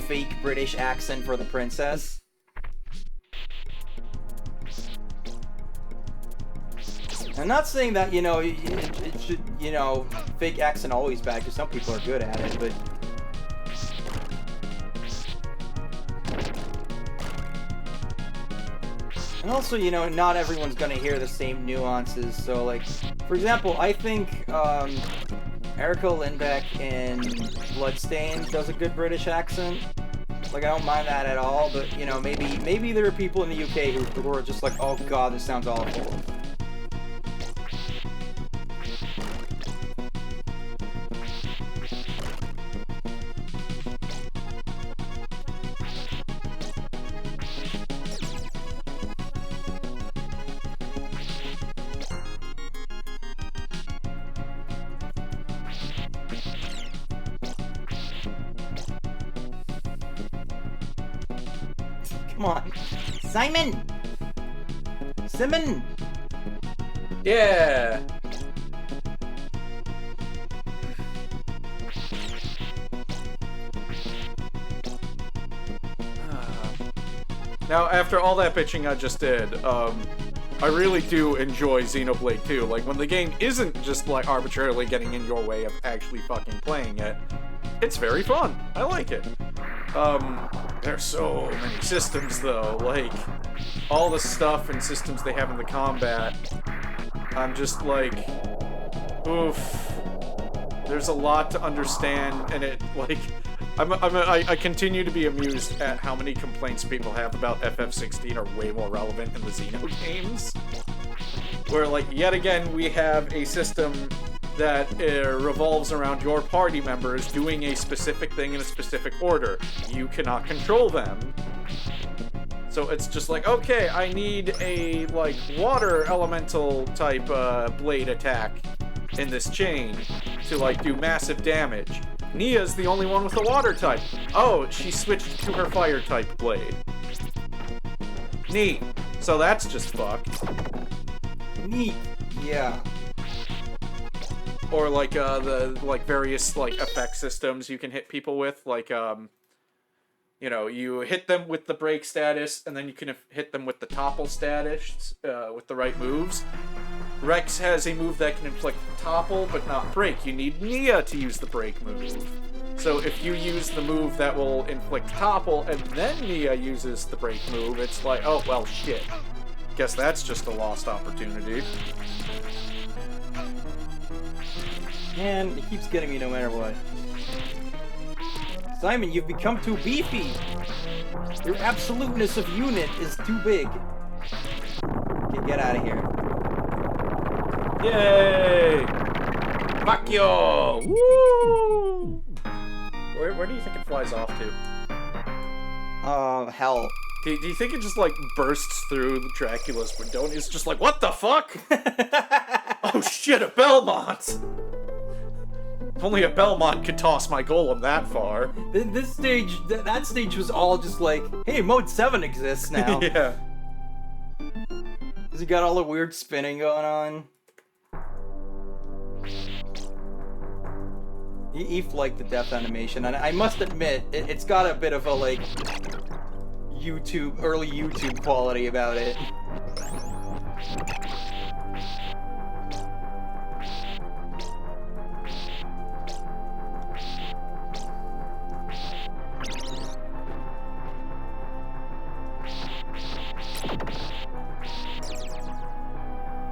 fake British accent for the princess. I'm not saying that, you know, it should, you know, fake accent always bad, because some people are good at it, but... And also, you know, not everyone's gonna hear the same nuances, so, like, for example, I think, Erica Lindbeck in Bloodstained does a good British accent. Like, I don't mind that at all, but, you know, maybe there are people in the UK who are just like, oh god, this sounds awful. Come on. Simon! Simon! Yeah! Now, after all that bitching I just did, I really do enjoy Xenoblade 2. Like, when the game isn't just, like, arbitrarily getting in your way of actually fucking playing it, it's very fun. I like it. There's so many systems, though. Like, all the stuff and systems they have in the combat, I'm just like, oof. There's a lot to understand, and it, like, I continue to be amused at how many complaints people have about FF16 are way more relevant in the Xeno games. Where, like, yet again, we have a system that revolves around your party members doing a specific thing in a specific order. You cannot control them. So it's just like, okay, I need a, like, water elemental type blade attack in this chain to, like, do massive damage. Nia's the only one with a water type. Oh, she switched to her fire type blade. Neat. So that's just fucked. Neat. Yeah. Or like the like various like effect systems you can hit people with, like you know, you hit them with the break status, and then you can hit them with the topple status with the right moves. Rex has a move that can inflict topple, but not break. You need Nia to use the break move. So if you use the move that will inflict topple, and then Nia uses the break move, it's like, oh, well, shit. Guess that's just a lost opportunity. Man, it keeps getting me no matter what. Simon, you've become too beefy! Your absoluteness of unit is too big. Okay, get out of here. Yay! Fuck you! Woo! Where do you think it flies off to? Hell. Do you think it just, like, bursts through Dracula's window and it's just like, what the fuck? Oh shit, a Belmont! Only a Belmont could toss my golem that far. This stage, that stage was all just like, hey, Mode 7 exists now. Yeah. Cause you got all the weird spinning going on. Eve liked the death animation, and I must admit, it's got a bit of a, like, early YouTube quality about it.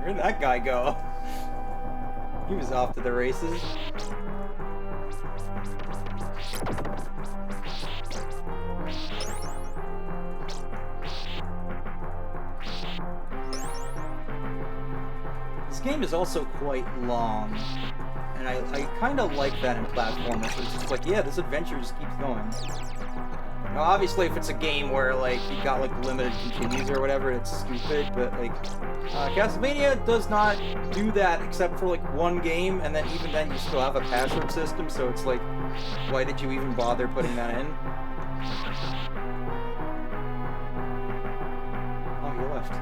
Where'd that guy go? He was off to the races. This game is also quite long, and I kind of like that in platformers. It's just like, yeah, this adventure just keeps going. Now, obviously, if it's a game where, like, you got, like, limited continues or whatever, it's stupid, but, like, Castlevania does not do that except for, like, one game, and then even then you still have a password system, so it's like, why did you even bother putting that in? Oh, you left.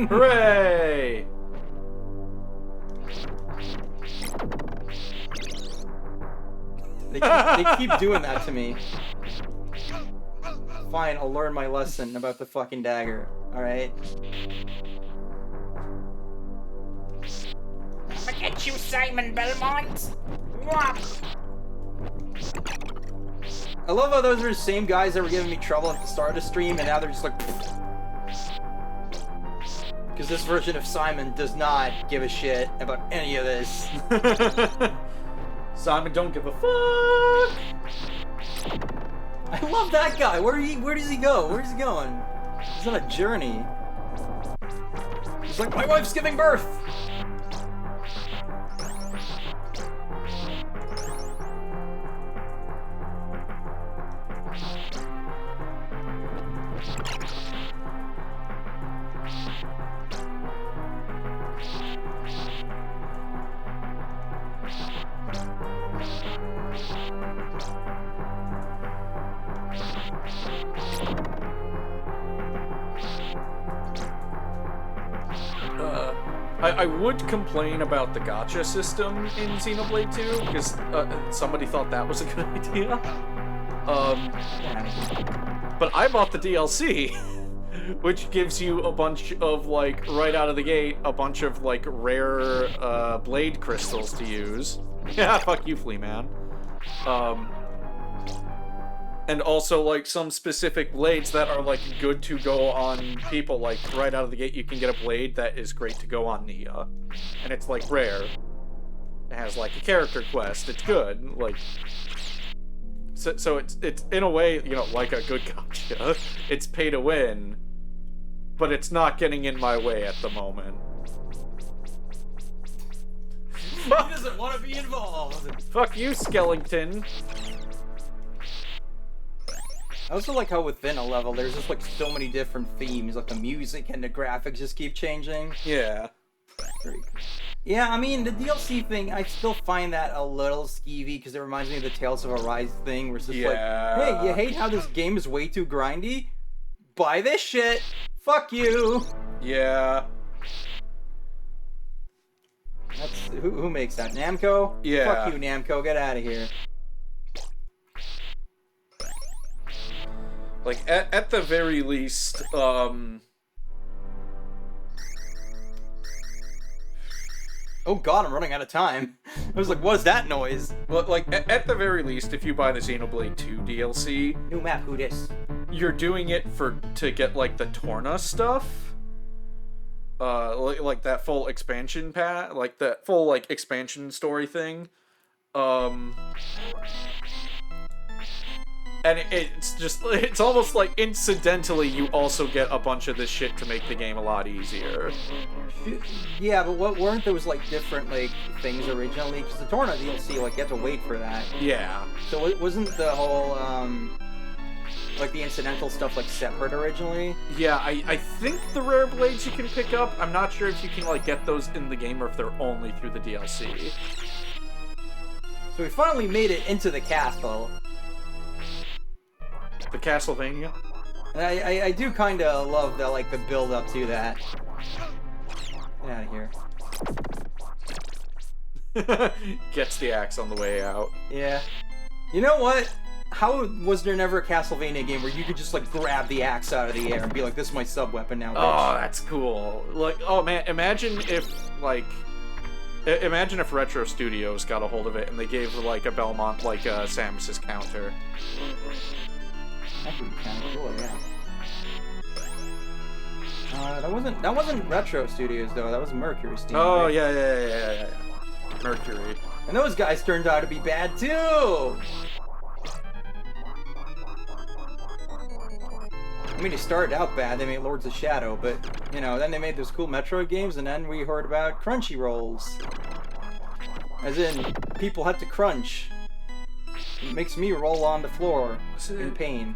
Hooray! They keep doing that to me. Fine, I'll learn my lesson about the fucking dagger, alright? I'ma get you, Simon Belmont! I love how those are the same guys that were giving me trouble at the start of the stream, and now they're just like... Because this version of Simon does not give a shit about any of this. Simon don't give a fuck! I love that guy. Where does he go? Where's he going? He's on a journey. He's like, my wife's giving birth. I would complain about the gacha system in Xenoblade 2, because somebody thought that was a good idea. But I bought the DLC, which gives you a bunch of, like, right out of the gate, a bunch of, like, rare blade crystals to use. Yeah, fuck you, Flea Man. And also, like, some specific blades that are, like, good to go on people. Like, right out of the gate, you can get a blade that is great to go on Nia. And it's, like, rare. It has, like, a character quest. It's good. Like... So it's in a way, you know, like a good gacha. It's pay to win. But it's not getting in my way at the moment. He doesn't want to be involved. Fuck you, Skellington. I also like how within a level there's just like so many different themes, like the music and the graphics just keep changing. Yeah. Very cool. Yeah, I mean, the DLC thing, I still find that a little skeevy because it reminds me of the Tales of Arise thing where it's just like, hey, you hate how this game is way too grindy? Buy this shit! Fuck you! Yeah. That's who makes that? Namco? Yeah. Fuck you, Namco, get out of here. Like, at the very least, Oh god, I'm running out of time. I was like, what is that noise? well, like, at the very least, if you buy the Xenoblade 2 DLC, New map, who dis? you're doing it to get, like, the Torna stuff. Like that full expansion like that full, like, expansion story thing. And it's almost like incidentally you also get a bunch of this shit to make the game a lot easier. Yeah, but weren't those like different like things originally? Because the Torna DLC, like you have to wait for that. Yeah. So it wasn't the whole like the incidental stuff like separate originally? Yeah, I think the rare blades you can pick up. I'm not sure if you can like get those in the game or if they're only through the DLC. So we finally made it into the castle. The Castlevania? And I do kind of love the like the build up to that. Get out of here. Gets the axe on the way out. Yeah. You know what? How was there never a Castlevania game where you could just like grab the axe out of the air and be like, this is my sub weapon now, bitch? Oh, that's cool. Like, oh man, imagine if Retro Studios got a hold of it and they gave like a Belmont like Samus's counter. That would be kind of cool, yeah. That wasn't Retro Studios though. That was Mercury Steam. Oh right? yeah. Mercury. And those guys turned out to be bad too. I mean, they started out bad. They made Lords of Shadow, but you know, then they made those cool Metroid games, and then we heard about crunchy rolls. As in, people had to crunch. It makes me roll on the floor in pain.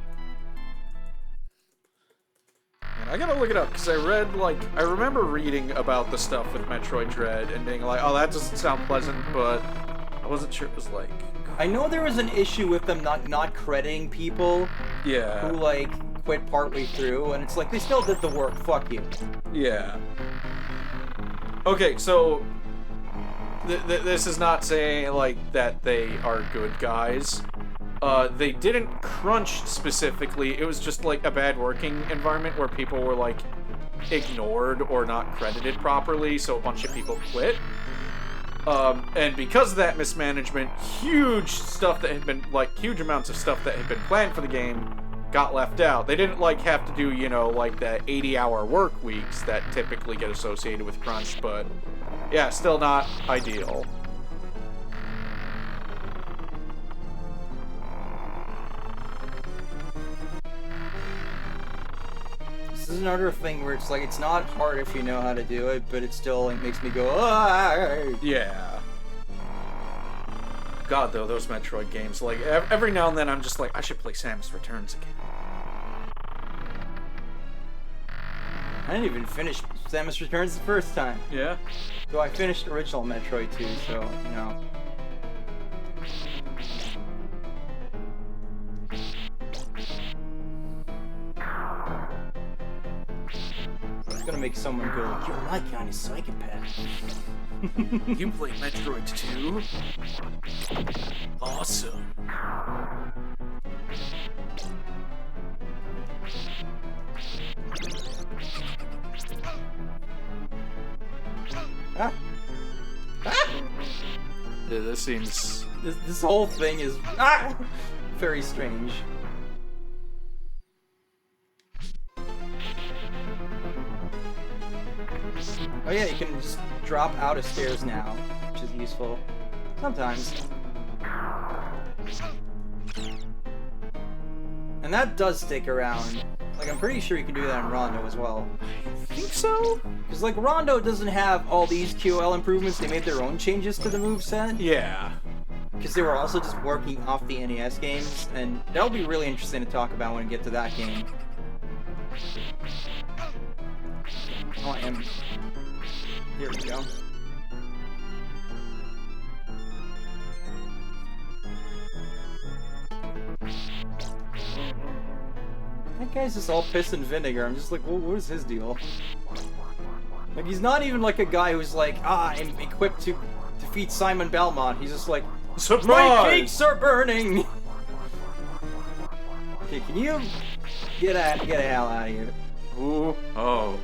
Man, I gotta look it up because I remember reading about the stuff with Metroid Dread and being like, oh, that doesn't sound pleasant, but I wasn't sure it was like. I know there was an issue with them not crediting people. Yeah. Who like quit partway through, and it's like they still did the work. Fuck you. Yeah. Okay, so this is not saying like that they are good guys. They didn't crunch specifically. It was just like a bad working environment where people were like ignored or not credited properly, so a bunch of people quit. And because of that mismanagement, huge amounts of stuff that had been planned for the game got left out. They didn't like have to do, you know, like the 80-hour work weeks that typically get associated with crunch, but yeah, still not ideal. This is another thing where it's like it's not hard if you know how to do it, but it still like makes me go, ah! Yeah. God, though, those Metroid games, like, every now and then I'm just like, I should play Samus Returns again. I didn't even finish Samus Returns the first time. Yeah? Though I finished original Metroid too, so, you know. It's gonna make someone go, "You're my kind of psychopath." You played Metroid 2? Awesome. Ah. Ah! Yeah, this seems... This whole thing is very strange. Oh yeah, you can just drop out of stairs now, which is useful. Sometimes. And that does stick around. Like, I'm pretty sure you can do that in Rondo as well. I think so? Because, like, Rondo doesn't have all these QL improvements. They made their own changes to the moveset. Yeah. Because they were also just working off the NES games. And that'll be really interesting to talk about when we get to that game. Oh, I am... Here we go. That guy's just all piss and vinegar. I'm just like, well, what is his deal? Like, he's not even like a guy who's like, I'm equipped to defeat Simon Belmont. He's just like, surprise! My cakes are burning! Okay, can you get the hell out of here? Ooh. Oh.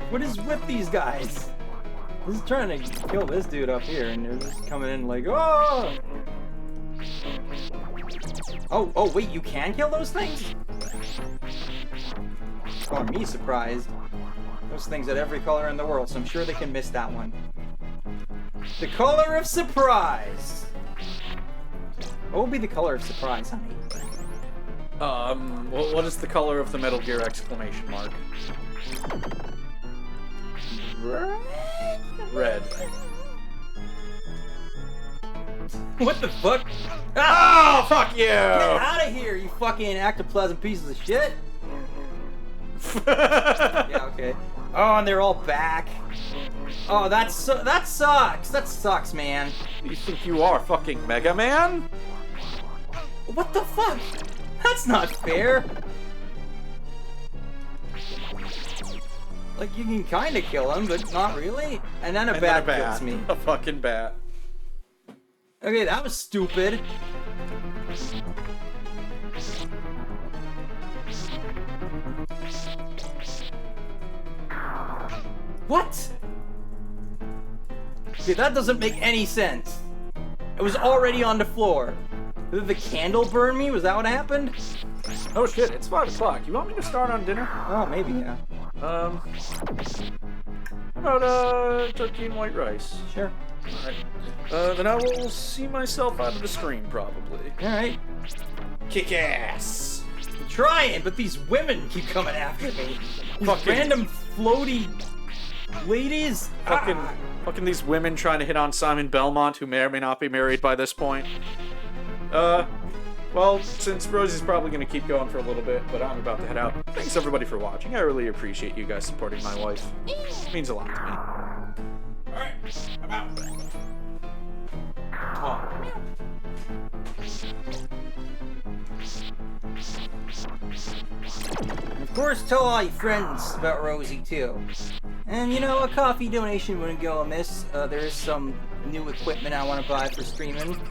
What is with these guys? I was trying to kill this dude up here, and they're just coming in like, oh! Oh, wait, you can kill those things? Oh, me surprised. Those things at every color in the world, so I'm sure they can miss that one. The color of surprise! What would be the color of surprise, honey? What is the color of the Metal Gear exclamation mark? Red. What the fuck? Oh, fuck you! Get out of here, you fucking ectoplasm pieces of shit! Yeah, okay. Oh, and they're all back. Oh, that sucks. That sucks, man. You think you are fucking Mega Man? What the fuck? That's not fair. Like, you can kind of kill him, but not really. And then a bat kills me. A fucking bat. Okay, that was stupid. What? Okay, that doesn't make any sense. It was already on the floor. Did the candle burn me? Was that what happened? Oh shit, it's 5 o'clock. You want me to start on dinner? Oh, maybe, yeah. How about, turkey and white rice? Sure. Alright. Then I will see myself out of the stream, probably. Alright. Kick ass! I'm trying, but these women keep coming after me. These Fucking random floaty ladies. Fucking these women trying to hit on Simon Belmont, who may or may not be married by this point. Well, since Rosie's probably going to keep going for a little bit, but I'm about to head out. Thanks everybody for watching. I really appreciate you guys supporting my wife. It means a lot to me. Alright, I'm out. And of course, tell all your friends about Rosie, too. And, you know, a coffee donation wouldn't go amiss. There is some new equipment I want to buy for streaming.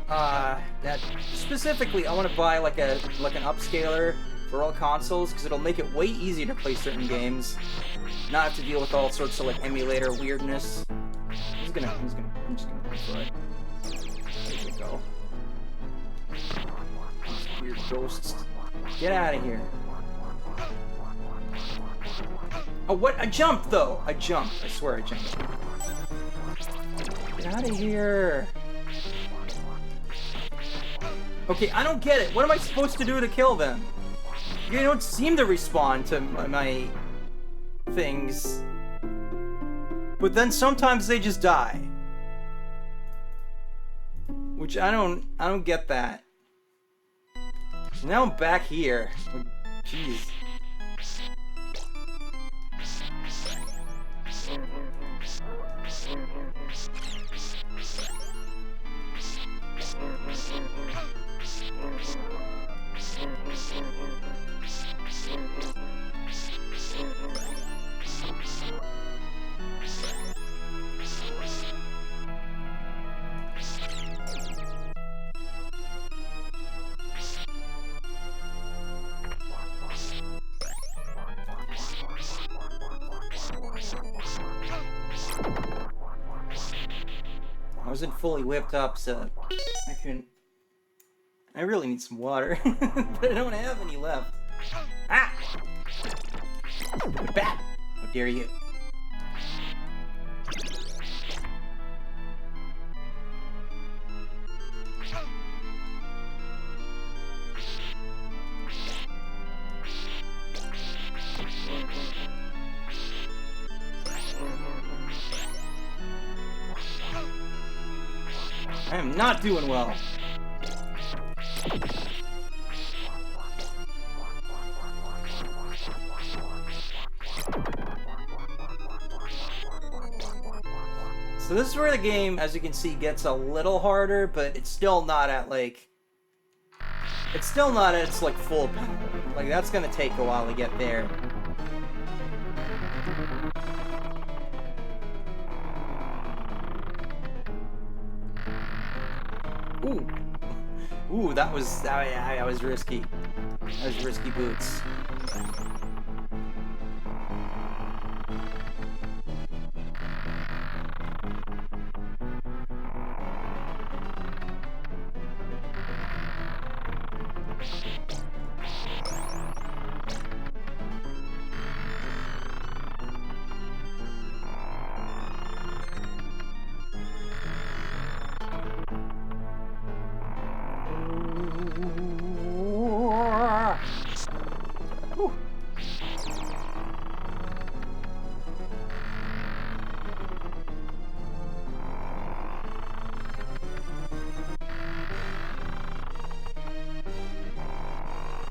That specifically, I want to buy like an upscaler for all consoles, because it'll make it way easier to play certain games. Not have to deal with all sorts of like emulator weirdness. I'm just gonna go for it. There we go. Weird ghosts. Get out of here. Oh, what? I jumped, though! I jumped. I swear I jumped. Get out of here. Okay, I don't get it. What am I supposed to do to kill them? You don't seem to respond to my things. But then sometimes they just die. Which I don't get that. Now I'm back here. Jeez. wasn't fully whipped up, so I couldn't. I really need some water, but I don't have any left. Ah! Stupid bat! How dare you? I am not doing well. So this is where the game, as you can see, gets a little harder, but it's still not at, like... It's still not at its, like, full power. Like, that's gonna take a while to get there. Ooh. Ooh, that was risky. That was risky boots.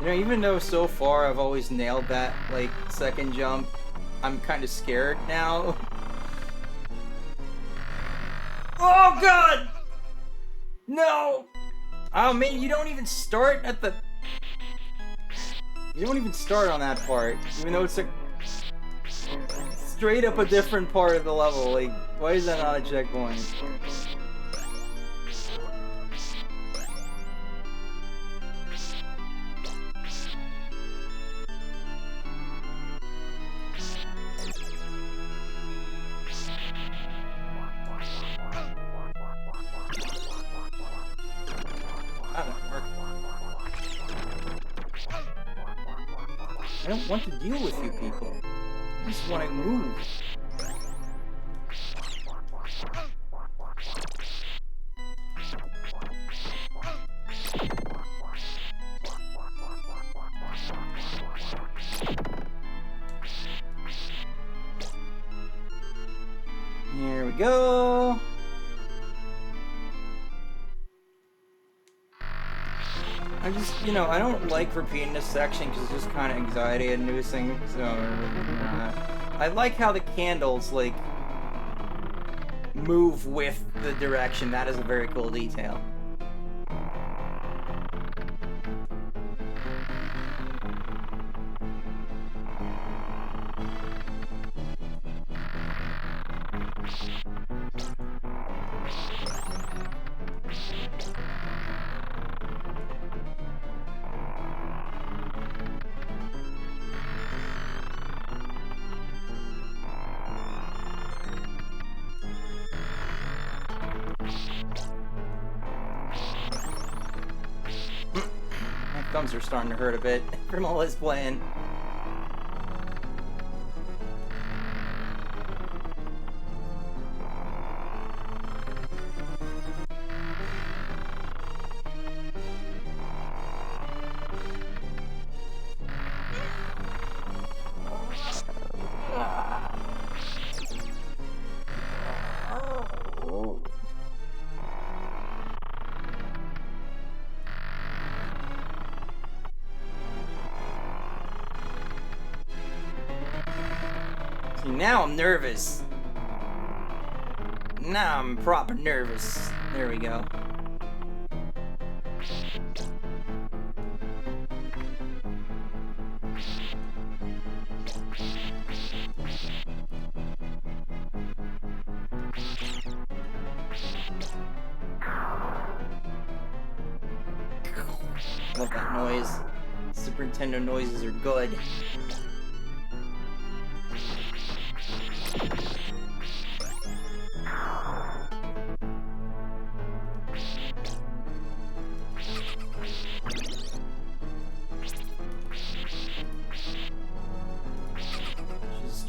You know, even though so far I've always nailed that, like, second jump, I'm kind of scared now. Oh, God! No! Oh, man, you don't even start at the... You don't even start on that part, even though it's a... straight up a different part of the level. Like, why is that not a checkpoint? I don't want to deal with you people. I just want to move. Here we go. I just, you know, I don't like repeating this section because it's just kind of anxiety-inducing, so... I like how the candles, like, move with the direction. That is a very cool detail. Thumbs are starting to hurt a bit from all this playing. Now I'm nervous. Now I'm proper nervous. There we go. Love that noise. Super Nintendo noises are good.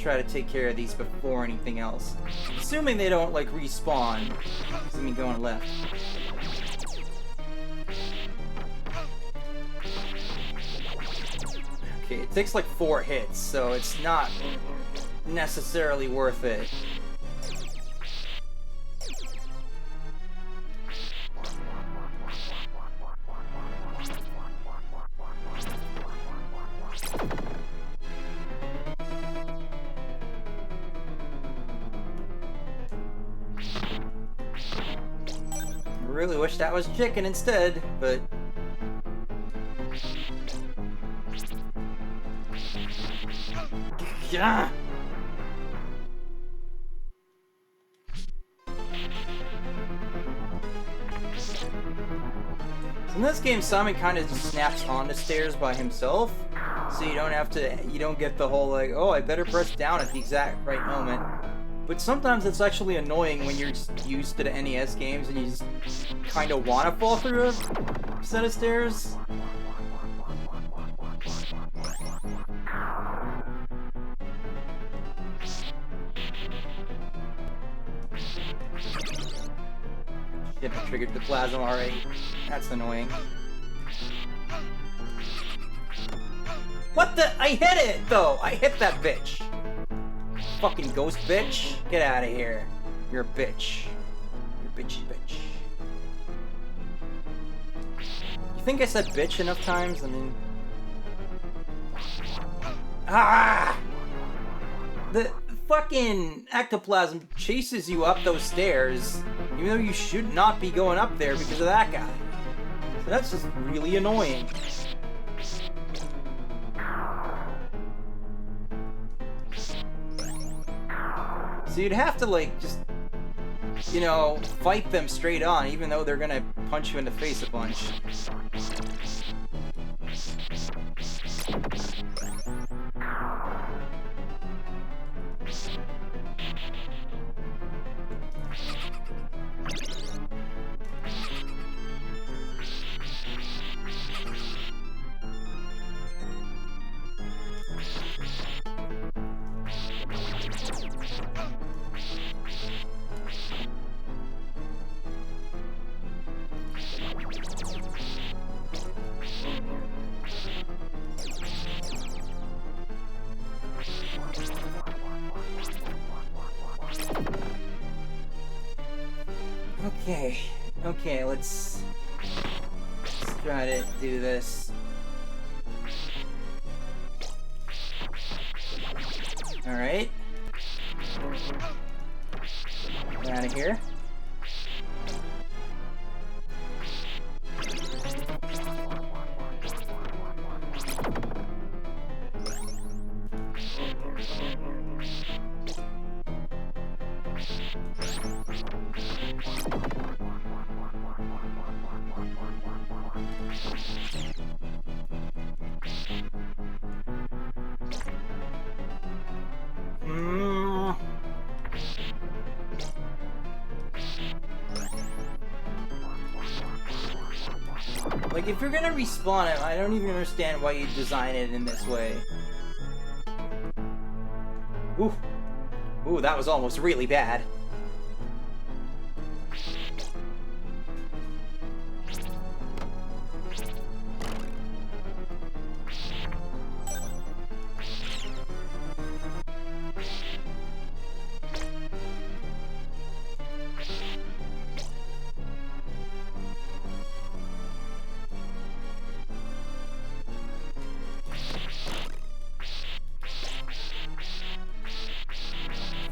try to take care of these before anything else. Assuming they don't, like, respawn. See me going left. Okay, it takes like 4 hits, so it's not necessarily worth it. I really wish that was chicken instead, but... Yeah. In this game, Simon kind of just snaps onto stairs by himself, so you don't get the whole like, oh, I better press down at the exact right moment. But sometimes it's actually annoying when you're just used to the NES games and you just kind of want to fall through a set of stairs. Shit, I triggered the plasma already. That's annoying. What the? I hit it, though! I hit that bitch! Fucking ghost bitch. Get out of here. You're a bitch. You're a bitchy bitch. You think I said bitch enough times? I mean... Ah! The fucking ectoplasm chases you up those stairs, even though you should not be going up there because of that guy. So that's just really annoying. So you'd have to, like, just, you know, fight them straight on, even though they're gonna punch you in the face a bunch. Okay, let's try to do this. Alright. Get out of here. Like, if you're gonna respawn it, I don't even understand why you design it in this way. Ooh. Ooh, that was almost really bad.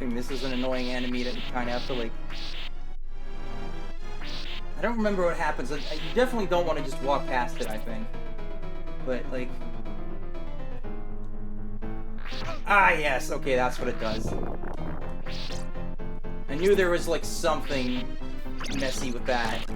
This is an annoying enemy that you kind of have to, like... I don't remember what happens. You definitely don't want to just walk past it, I think. But, like... Ah, yes! Okay, that's what it does. I knew there was, like, something messy with that.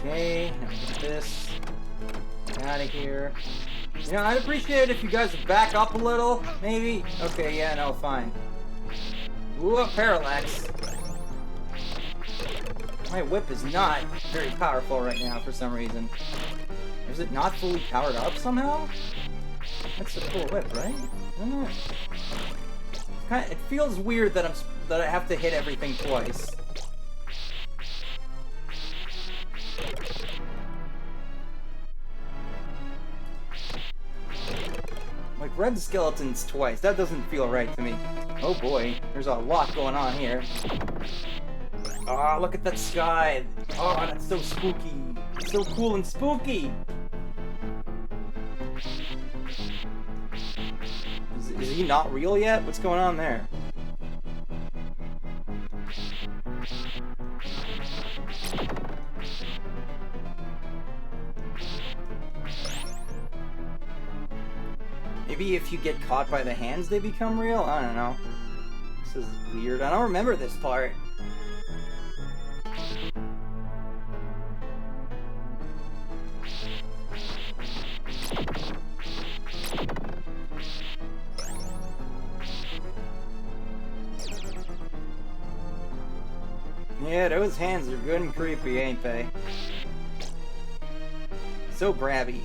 Okay, Now get this. Out of here. You know, I'd appreciate it if you guys would back up a little, maybe. Okay, yeah, no, fine. Ooh, parallax. My whip is not very powerful right now for some reason. Is it not fully powered up somehow? That's a cool whip, right? I don't know. It feels weird that I have to hit everything twice. Like red skeletons twice. That doesn't feel right to me. Oh boy, there's a lot going on here. Oh, look at that sky. Oh, that's so spooky. It's so cool and spooky. Is he not real yet? What's going on there? Maybe if you get caught by the hands, they become real? I don't know. This is weird. I don't remember this part. Yeah, those hands are good and creepy, ain't they? So grabby.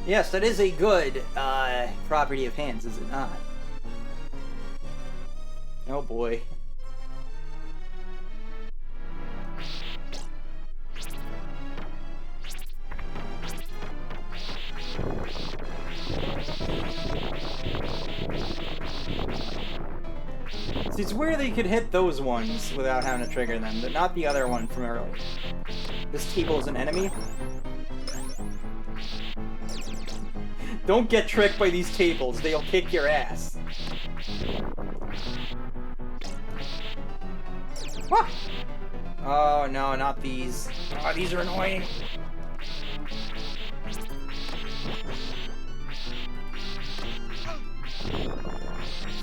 Yes, that is a good property of hands, is it not? Oh boy. See, it's weird that you could hit those ones without having to trigger them, but not the other one from earlier. This table is an enemy. Don't get tricked by these tables, they'll kick your ass. Ah! Oh no, not these. Oh, these are annoying.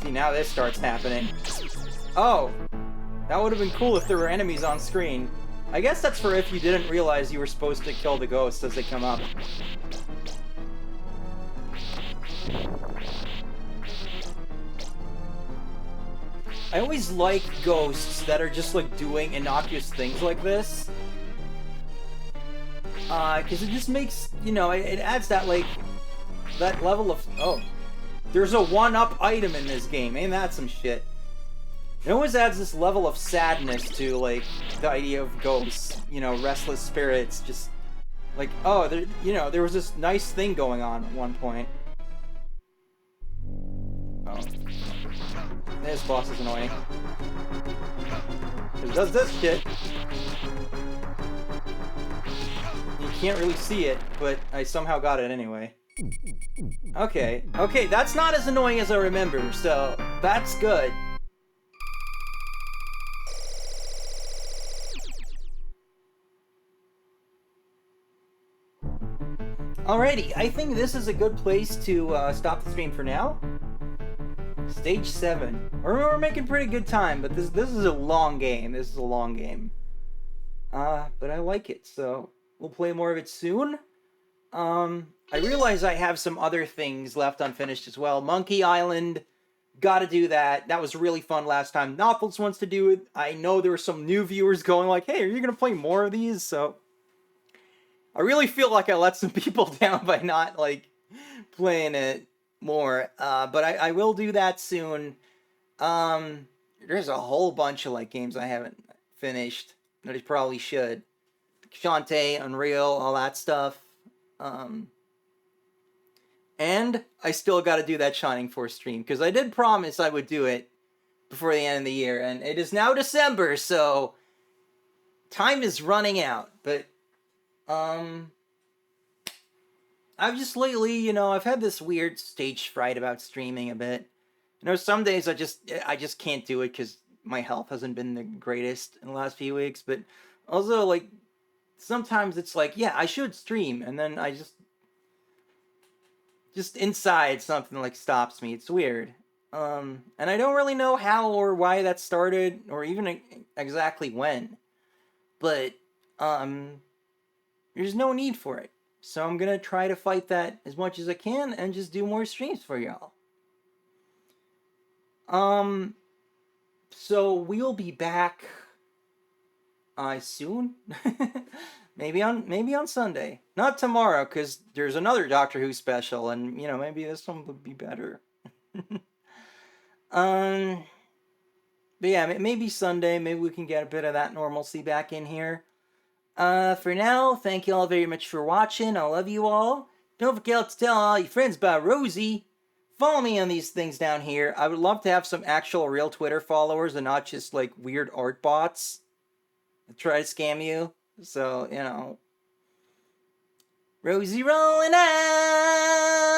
See, now this starts happening. Oh! That would have been cool if there were enemies on screen. I guess that's for if you didn't realize you were supposed to kill the ghosts as they come up. I always like ghosts that are just like doing innocuous things like this. Because it just makes, you know, it adds that like, that level of, oh. There's a one-up item in this game, ain't that some shit? It always adds this level of sadness to, like, the idea of ghosts, you know, restless spirits, just, like, oh, there, you know, there was this nice thing going on at one point. Oh. This boss is annoying. It does this shit. You can't really see it, but I somehow got it anyway. Okay, that's not as annoying as I remember, so that's good. Alrighty, I think this is a good place to stop the stream for now. Stage 7. We're making pretty good time, but this is a long game. This is a long game. But I like it, so we'll play more of it soon. I realize I have some other things left unfinished as well. Monkey Island, gotta do that. That was really fun last time. Noffles wants to do it. I know there were some new viewers going like, hey, are you gonna play more of these? So I really feel like I let some people down by not, like, playing it more. But I will do that soon. There's a whole bunch of, like, games I haven't finished that I probably should. Shantae, Unreal, all that stuff. And I still gotta do that Shining Force stream, because I did promise I would do it before the end of the year, and it is now December, so time is running out, but, I've just lately, you know, I've had this weird stage fright about streaming a bit. You know, some days I just can't do it because my health hasn't been the greatest in the last few weeks, but also, like, sometimes it's like, yeah, I should stream, and then I just inside something, like, stops me. It's weird. And I don't really know how or why that started, or even exactly when. but there's no need for it. So I'm gonna try to fight that as much as I can and just do more streams for y'all. So we'll be back soon. maybe on Sunday. Not tomorrow, because there's another Doctor Who special, and maybe this one would be better. But yeah, maybe Sunday. Maybe we can get a bit of that normalcy back in here. For now, thank you all very much for watching. I love you all. Don't forget to tell all your friends about Rosie. Follow me on these things down here. I would love to have some actual real Twitter followers and not just like weird art bots that try to scam you. So, Rosie rolling out.